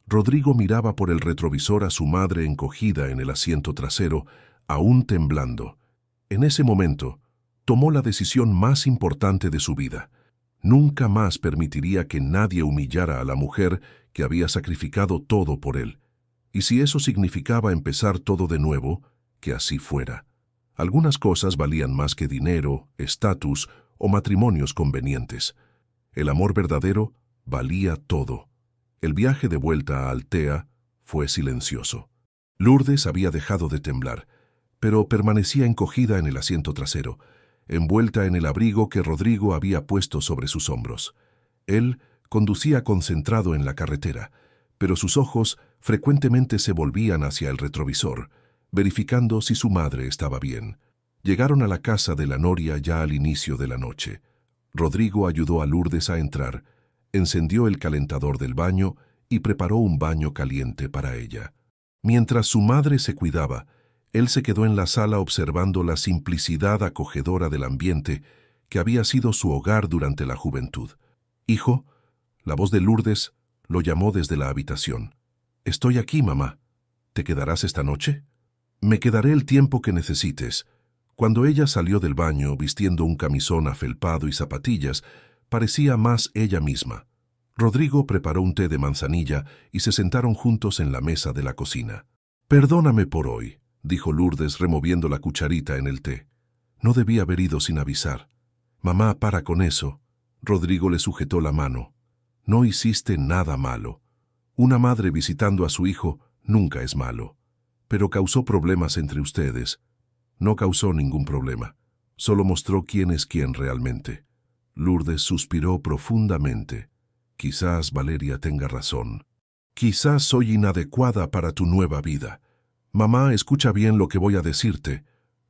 Rodrigo miraba por el retrovisor a su madre encogida en el asiento trasero, aún temblando. En ese momento, tomó la decisión más importante de su vida. Nunca más permitiría que nadie humillara a la mujer que había sacrificado todo por él. Y si eso significaba empezar todo de nuevo, que así fuera. Algunas cosas valían más que dinero, estatus o matrimonios convenientes. El amor verdadero Valía todo. El viaje de vuelta a Altea fue silencioso. Lourdes había dejado de temblar, pero permanecía encogida en el asiento trasero, envuelta en el abrigo que Rodrigo había puesto sobre sus hombros. Él conducía concentrado en la carretera, pero sus ojos frecuentemente se volvían hacia el retrovisor, verificando si su madre estaba bien. Llegaron a la casa de la noria ya al inicio de la noche. Rodrigo ayudó a Lourdes a entrar, encendió el calentador del baño y preparó un baño caliente para ella. Mientras su madre se cuidaba, él se quedó en la sala observando la simplicidad acogedora del ambiente que había sido su hogar durante la juventud. «Hijo», la voz de Lourdes lo llamó desde la habitación. «Estoy aquí, mamá. ¿Te quedarás esta noche?» «Me quedaré el tiempo que necesites». Cuando ella salió del baño vistiendo un camisón afelpado y zapatillas, parecía más ella misma. Rodrigo preparó un té de manzanilla y se sentaron juntos en la mesa de la cocina. «Perdóname por hoy», dijo Lourdes removiendo la cucharita en el té. «No debí haber ido sin avisar». «Mamá, para con eso». Rodrigo le sujetó la mano. «No hiciste nada malo. Una madre visitando a su hijo nunca es malo. Pero causó problemas entre ustedes». «No causó ningún problema. Solo mostró quién es quién realmente». Lourdes suspiró profundamente. «Quizás Valeria tenga razón. Quizás soy inadecuada para tu nueva vida. Mamá, escucha bien lo que voy a decirte».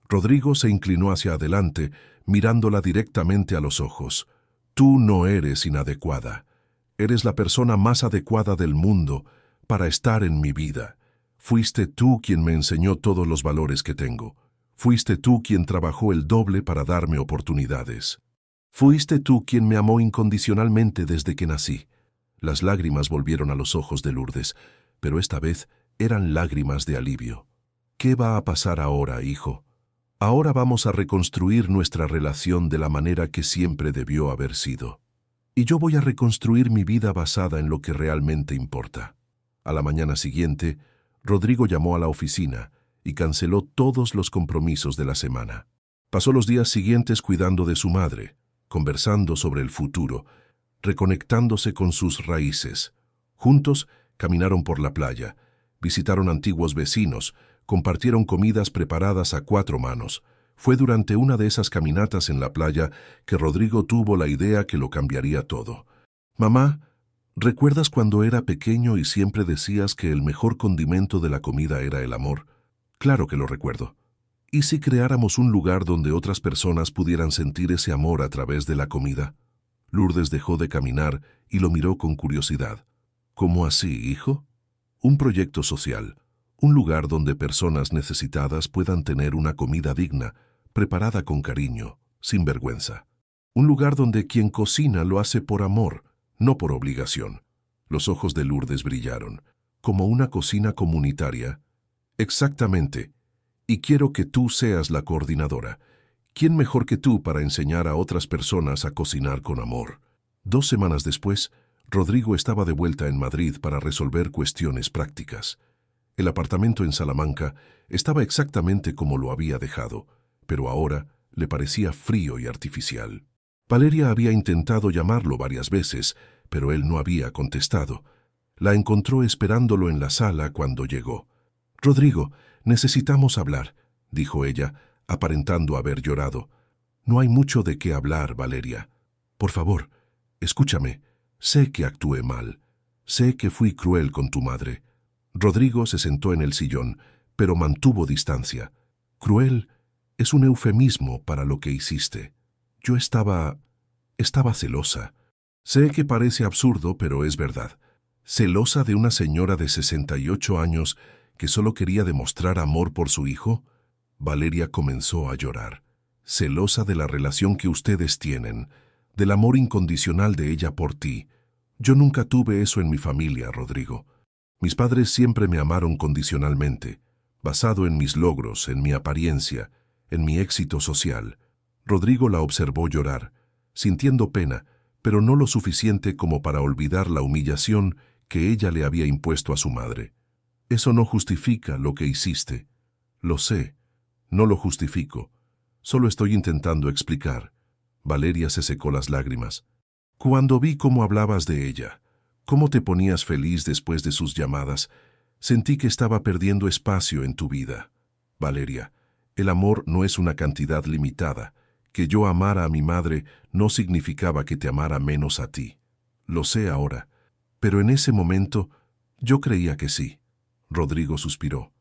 Rodrigo se inclinó hacia adelante, mirándola directamente a los ojos. «Tú no eres inadecuada. Eres la persona más adecuada del mundo para estar en mi vida. Fuiste tú quien me enseñó todos los valores que tengo. Fuiste tú quien trabajó el doble para darme oportunidades. Fuiste tú quien me amó incondicionalmente desde que nací». Las lágrimas volvieron a los ojos de Lourdes, pero esta vez eran lágrimas de alivio. «¿Qué va a pasar ahora, hijo? Ahora vamos a reconstruir nuestra relación de la manera que siempre debió haber sido. Y yo voy a reconstruir mi vida basada en lo que realmente importa». A la mañana siguiente, Rodrigo llamó a la oficina y canceló todos los compromisos de la semana. Pasó los días siguientes cuidando de su madre, conversando sobre el futuro, reconectándose con sus raíces. Juntos caminaron por la playa, visitaron antiguos vecinos, compartieron comidas preparadas a 4 manos. Fue durante una de esas caminatas en la playa que Rodrigo tuvo la idea que lo cambiaría todo. «Mamá, ¿recuerdas cuando era pequeño y siempre decías que el mejor condimento de la comida era el amor?» «Claro que lo recuerdo. ¿Y si creáramos un lugar donde otras personas pudieran sentir ese amor a través de la comida?» Lourdes dejó de caminar y lo miró con curiosidad. «¿Cómo así, hijo?» «Un proyecto social, un lugar donde personas necesitadas puedan tener una comida digna, preparada con cariño, sin vergüenza. Un lugar donde quien cocina lo hace por amor, no por obligación». Los ojos de Lourdes brillaron. «¿Como una cocina comunitaria?» «Exactamente. Y quiero que tú seas la coordinadora. ¿Quién mejor que tú para enseñar a otras personas a cocinar con amor?» 2 semanas después, Rodrigo estaba de vuelta en Madrid para resolver cuestiones prácticas. El apartamento en Salamanca estaba exactamente como lo había dejado, pero ahora le parecía frío y artificial. Valeria había intentado llamarlo varias veces, pero él no había contestado. La encontró esperándolo en la sala cuando llegó. «Rodrigo, necesitamos hablar», dijo ella, aparentando haber llorado. «No hay mucho de qué hablar, Valeria. Por favor, escúchame. Sé que actué mal. Sé que fui cruel con tu madre». Rodrigo se sentó en el sillón, pero mantuvo distancia. «Cruel es un eufemismo para lo que hiciste. Yo estaba celosa. Sé que parece absurdo, pero es verdad. ¿Celosa de una señora de 68 años que solo quería demostrar amor por su hijo?» Valeria comenzó a llorar. «Celosa de la relación que ustedes tienen, del amor incondicional de ella por ti. Yo nunca tuve eso en mi familia, Rodrigo. Mis padres siempre me amaron condicionalmente, basado en mis logros, en mi apariencia, en mi éxito social». Rodrigo la observó llorar, sintiendo pena, pero no lo suficiente como para olvidar la humillación que ella le había impuesto a su madre. «Eso no justifica lo que hiciste. Lo sé, no lo justifico. Solo estoy intentando explicar». Valeria se secó las lágrimas. Cuando vi cómo hablabas de ella, cómo te ponías feliz después de sus llamadas, sentí que estaba perdiendo espacio en tu vida. Valeria, el amor no es una cantidad limitada. Que yo amara a mi madre no significaba que te amara menos a ti. Lo sé ahora, pero en ese momento yo creía que sí. Rodrigo suspiró.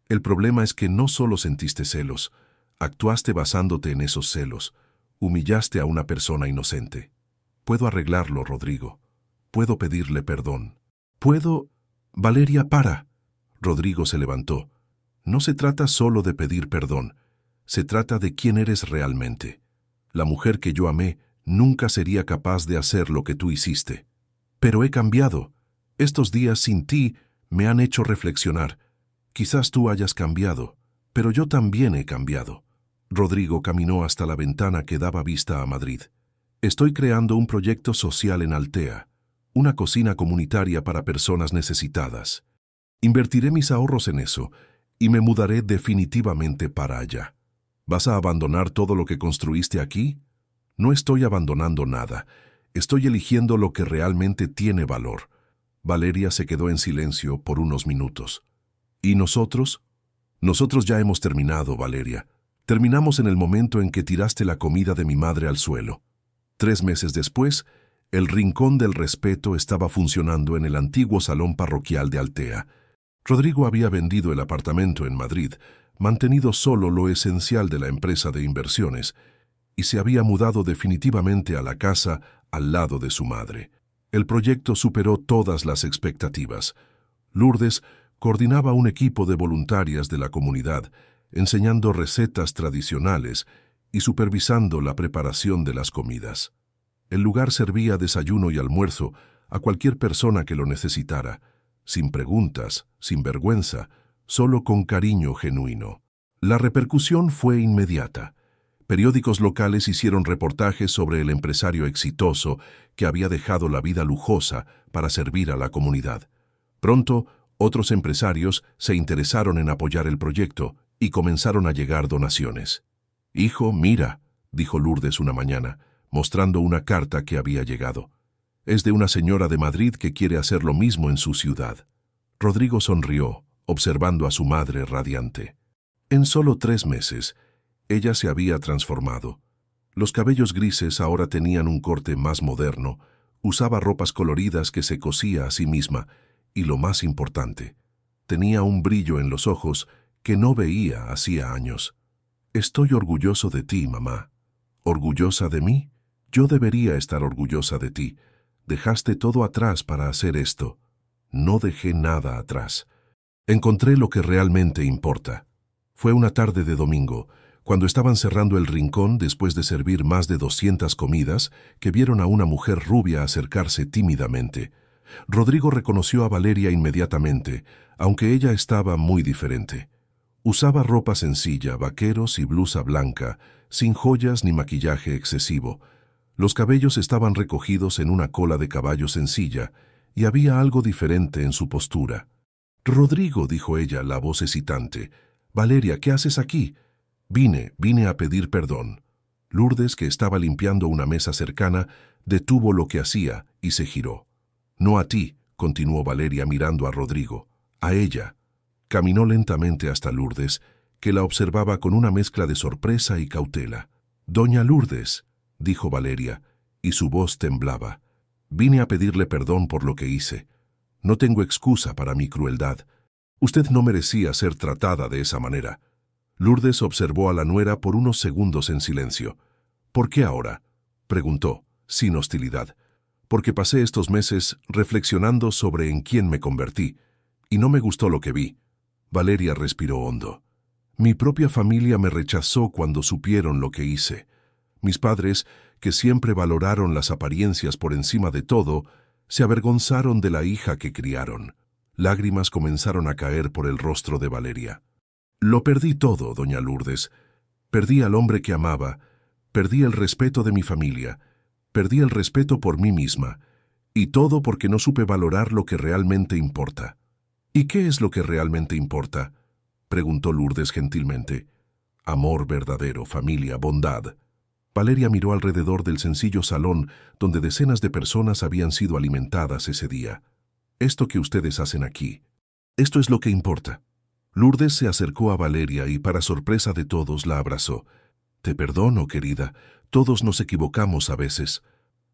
El problema es que no solo sentiste celos, actuaste basándote en esos celos, humillaste a una persona inocente. Puedo arreglarlo, Rodrigo. Puedo pedirle perdón. Puedo... Valeria, para. Rodrigo se levantó. No se trata solo de pedir perdón, se trata de quién eres realmente. La mujer que yo amé nunca sería capaz de hacer lo que tú hiciste. Pero he cambiado. Estos días sin ti me han hecho reflexionar. Quizás tú hayas cambiado, pero yo también he cambiado. Rodrigo caminó hasta la ventana que daba vista a Madrid. Estoy creando un proyecto social en Altea, una cocina comunitaria para personas necesitadas. Invertiré mis ahorros en eso y me mudaré definitivamente para allá. ¿Vas a abandonar todo lo que construiste aquí? No estoy abandonando nada. Estoy eligiendo lo que realmente tiene valor. Valeria se quedó en silencio por unos minutos. ¿Y nosotros? Nosotros ya hemos terminado, Valeria. Terminamos en el momento en que tiraste la comida de mi madre al suelo. 3 meses después, el Rincón del Respeto estaba funcionando en el antiguo salón parroquial de Altea. Rodrigo había vendido el apartamento en Madrid, mantenido solo lo esencial de la empresa de inversiones, y se había mudado definitivamente a la casa al lado de su madre. El proyecto superó todas las expectativas. Lourdes coordinaba un equipo de voluntarias de la comunidad, enseñando recetas tradicionales y supervisando la preparación de las comidas. El lugar servía desayuno y almuerzo a cualquier persona que lo necesitara, sin preguntas, sin vergüenza, solo con cariño genuino. La repercusión fue inmediata. Periódicos locales hicieron reportajes sobre el empresario exitoso que había dejado la vida lujosa para servir a la comunidad. Pronto, otros empresarios se interesaron en apoyar el proyecto y comenzaron a llegar donaciones. «Hijo, mira», dijo Lourdes una mañana, mostrando una carta que había llegado. «Es de una señora de Madrid que quiere hacer lo mismo en su ciudad». Rodrigo sonrió, observando a su madre radiante. En solo 3 meses, ella se había transformado. Los cabellos grises ahora tenían un corte más moderno, usaba ropas coloridas que se cosía a sí misma, y lo más importante, tenía un brillo en los ojos que no veía hacía años. «Estoy orgulloso de ti, mamá». «¿Orgullosa de mí? Yo debería estar orgullosa de ti. Dejaste todo atrás para hacer esto». «No dejé nada atrás. Encontré lo que realmente importa». Fue una tarde de domingo, cuando estaban cerrando el rincón después de servir más de 200 comidas, que vieron a una mujer rubia acercarse tímidamente. Rodrigo reconoció a Valeria inmediatamente, aunque ella estaba muy diferente. Usaba ropa sencilla, vaqueros y blusa blanca, sin joyas ni maquillaje excesivo. Los cabellos estaban recogidos en una cola de caballo sencilla, y había algo diferente en su postura. «Rodrigo», dijo ella, la voz hesitante. «Valeria, ¿qué haces aquí?» Vine a pedir perdón». Lourdes, que estaba limpiando una mesa cercana, detuvo lo que hacía y se giró. «No a ti», continuó Valeria mirando a Rodrigo, «a ella». Caminó lentamente hasta Lourdes, que la observaba con una mezcla de sorpresa y cautela. «Doña Lourdes», dijo Valeria, y su voz temblaba. «Vine a pedirle perdón por lo que hice. No tengo excusa para mi crueldad. Usted no merecía ser tratada de esa manera». Lourdes observó a la nuera por unos segundos en silencio. «¿Por qué ahora?», preguntó, sin hostilidad. «Porque pasé estos meses reflexionando sobre en quién me convertí, y no me gustó lo que vi». Valeria respiró hondo. «Mi propia familia me rechazó cuando supieron lo que hice. Mis padres, que siempre valoraron las apariencias por encima de todo, se avergonzaron de la hija que criaron». Lágrimas comenzaron a caer por el rostro de Valeria. «Lo perdí todo, doña Lourdes. Perdí al hombre que amaba, perdí el respeto de mi familia, perdí el respeto por mí misma, y todo porque no supe valorar lo que realmente importa». «¿Y qué es lo que realmente importa?», preguntó Lourdes gentilmente. «Amor verdadero, familia, bondad». Valeria miró alrededor del sencillo salón donde decenas de personas habían sido alimentadas ese día. «Esto que ustedes hacen aquí, esto es lo que importa». Lourdes se acercó a Valeria y, para sorpresa de todos, la abrazó. «Te perdono, querida. Todos nos equivocamos a veces».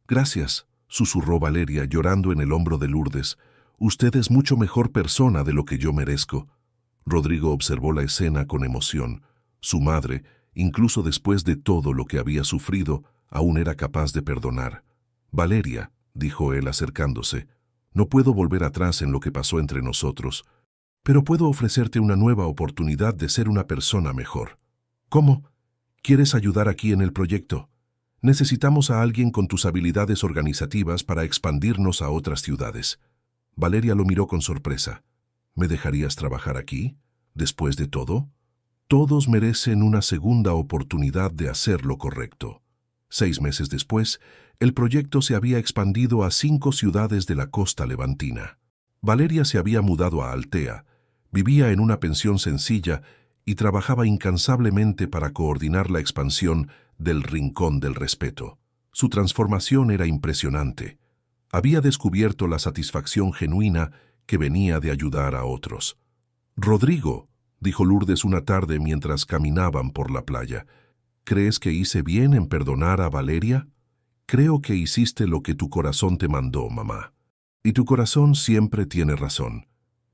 «Gracias», susurró Valeria, llorando en el hombro de Lourdes. «Usted es mucho mejor persona de lo que yo merezco». Rodrigo observó la escena con emoción. Su madre, incluso después de todo lo que había sufrido, aún era capaz de perdonar. «Valeria», dijo él acercándose, «no puedo volver atrás en lo que pasó entre nosotros, pero puedo ofrecerte una nueva oportunidad de ser una persona mejor». «¿Cómo? ¿Quieres ayudar aquí en el proyecto? Necesitamos a alguien con tus habilidades organizativas para expandirnos a otras ciudades». Valeria lo miró con sorpresa. «¿Me dejarías trabajar aquí? ¿Después de todo?» Todos merecen una segunda oportunidad de hacer lo correcto. 6 meses después, el proyecto se había expandido a 5 ciudades de la costa levantina. Valeria se había mudado a Altea, vivía en una pensión sencilla y trabajaba incansablemente para coordinar la expansión del Rincón del Respeto. Su transformación era impresionante. Había descubierto la satisfacción genuina que venía de ayudar a otros. «Rodrigo», dijo Lourdes una tarde mientras caminaban por la playa, «¿crees que hice bien en perdonar a Valeria?» «Creo que hiciste lo que tu corazón te mandó, mamá. Y tu corazón siempre tiene razón.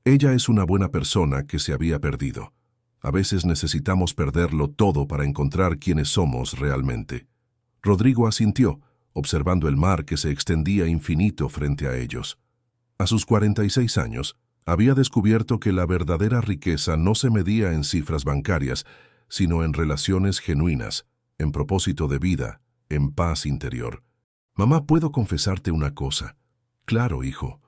Ella es una buena persona que se había perdido. A veces necesitamos perderlo todo para encontrar quiénes somos realmente». Rodrigo asintió, observando el mar que se extendía infinito frente a ellos. A sus 46 años, había descubierto que la verdadera riqueza no se medía en cifras bancarias, sino en relaciones genuinas, en propósito de vida, en paz interior. «Mamá, ¿puedo confesarte una cosa?» «Claro, hijo.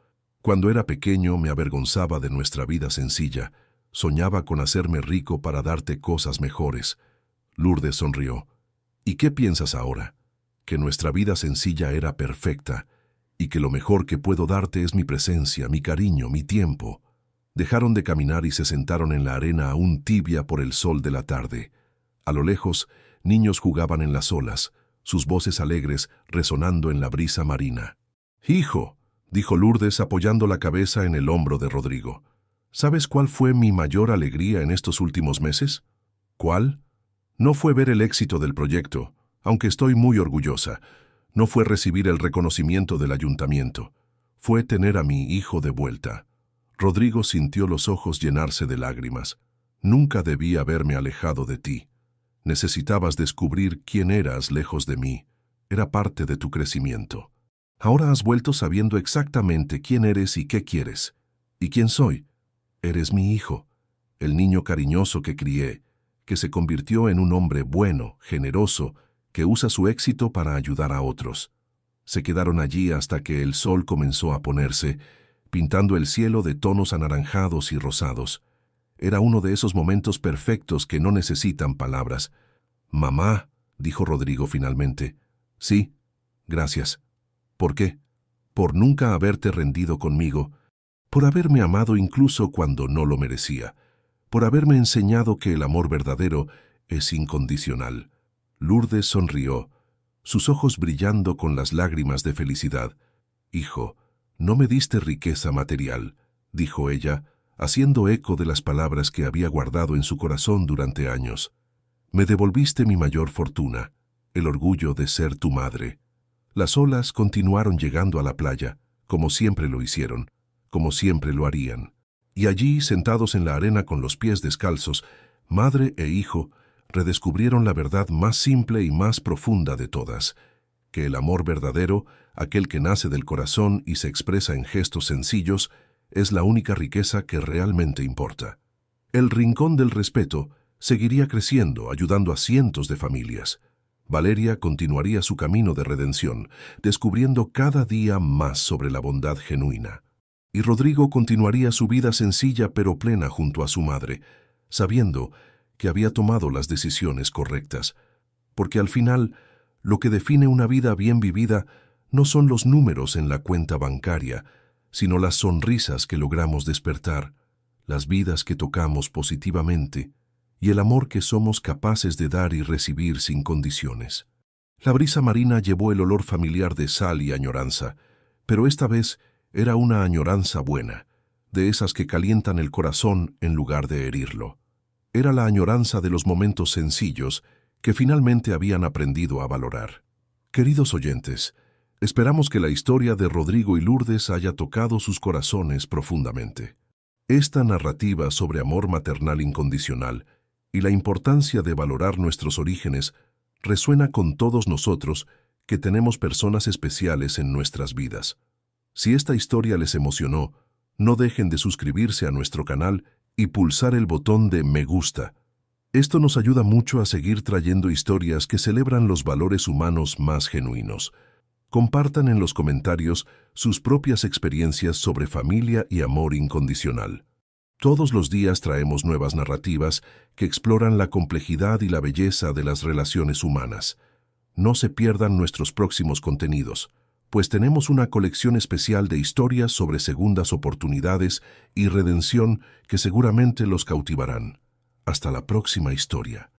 Cuando era pequeño me avergonzaba de nuestra vida sencilla. Soñaba con hacerme rico para darte cosas mejores». Lourdes sonrió. «¿Y qué piensas ahora? Que nuestra vida sencilla era perfecta y que lo mejor que puedo darte es mi presencia, mi cariño, mi tiempo». Dejaron de caminar y se sentaron en la arena aún tibia por el sol de la tarde. A lo lejos, niños jugaban en las olas, sus voces alegres resonando en la brisa marina. «Hijo», dijo Lourdes apoyando la cabeza en el hombro de Rodrigo, «¿sabes cuál fue mi mayor alegría en estos últimos meses?» «¿Cuál?» «No fue ver el éxito del proyecto, aunque estoy muy orgullosa. No fue recibir el reconocimiento del ayuntamiento. Fue tener a mi hijo de vuelta». Rodrigo sintió los ojos llenarse de lágrimas. «Nunca debí haberme alejado de ti. Necesitabas descubrir quién eras lejos de mí. Era parte de tu crecimiento. Ahora has vuelto sabiendo exactamente quién eres y qué quieres. ¿Y quién soy? Eres mi hijo, el niño cariñoso que crié, que se convirtió en un hombre bueno, generoso, que usa su éxito para ayudar a otros». Se quedaron allí hasta que el sol comenzó a ponerse, pintando el cielo de tonos anaranjados y rosados. Era uno de esos momentos perfectos que no necesitan palabras. «Mamá», dijo Rodrigo finalmente. «Sí, gracias». «¿Por qué?» «Por nunca haberte rendido conmigo, por haberme amado incluso cuando no lo merecía, por haberme enseñado que el amor verdadero es incondicional». Lourdes sonrió, sus ojos brillando con las lágrimas de felicidad. «Hijo, no me diste riqueza material», dijo ella, haciendo eco de las palabras que había guardado en su corazón durante años. «Me devolviste mi mayor fortuna, el orgullo de ser tu madre». Las olas continuaron llegando a la playa, como siempre lo hicieron, como siempre lo harían. Y allí, sentados en la arena con los pies descalzos, madre e hijo redescubrieron la verdad más simple y más profunda de todas, que el amor verdadero, aquel que nace del corazón y se expresa en gestos sencillos, es la única riqueza que realmente importa. El Rincón del Respeto seguiría creciendo, ayudando a cientos de familias. Valeria continuaría su camino de redención, descubriendo cada día más sobre la bondad genuina. Y Rodrigo continuaría su vida sencilla pero plena junto a su madre, sabiendo que había tomado las decisiones correctas, porque al final, lo que define una vida bien vivida no son los números en la cuenta bancaria, sino las sonrisas que logramos despertar, las vidas que tocamos positivamente y el amor que somos capaces de dar y recibir sin condiciones. La brisa marina llevó el olor familiar de sal y añoranza, pero esta vez era una añoranza buena, de esas que calientan el corazón en lugar de herirlo. Era la añoranza de los momentos sencillos que finalmente habían aprendido a valorar. Queridos oyentes, esperamos que la historia de Rodrigo y Lourdes haya tocado sus corazones profundamente. Esta narrativa sobre amor maternal incondicional y la importancia de valorar nuestros orígenes resuena con todos nosotros que tenemos personas especiales en nuestras vidas. Si esta historia les emocionó, no dejen de suscribirse a nuestro canal y pulsar el botón de me gusta. Esto nos ayuda mucho a seguir trayendo historias que celebran los valores humanos más genuinos. Compartan en los comentarios sus propias experiencias sobre familia y amor incondicional. Todos los días traemos nuevas narrativas que exploran la complejidad y la belleza de las relaciones humanas. No se pierdan nuestros próximos contenidos, pues tenemos una colección especial de historias sobre segundas oportunidades y redención que seguramente los cautivarán. Hasta la próxima historia.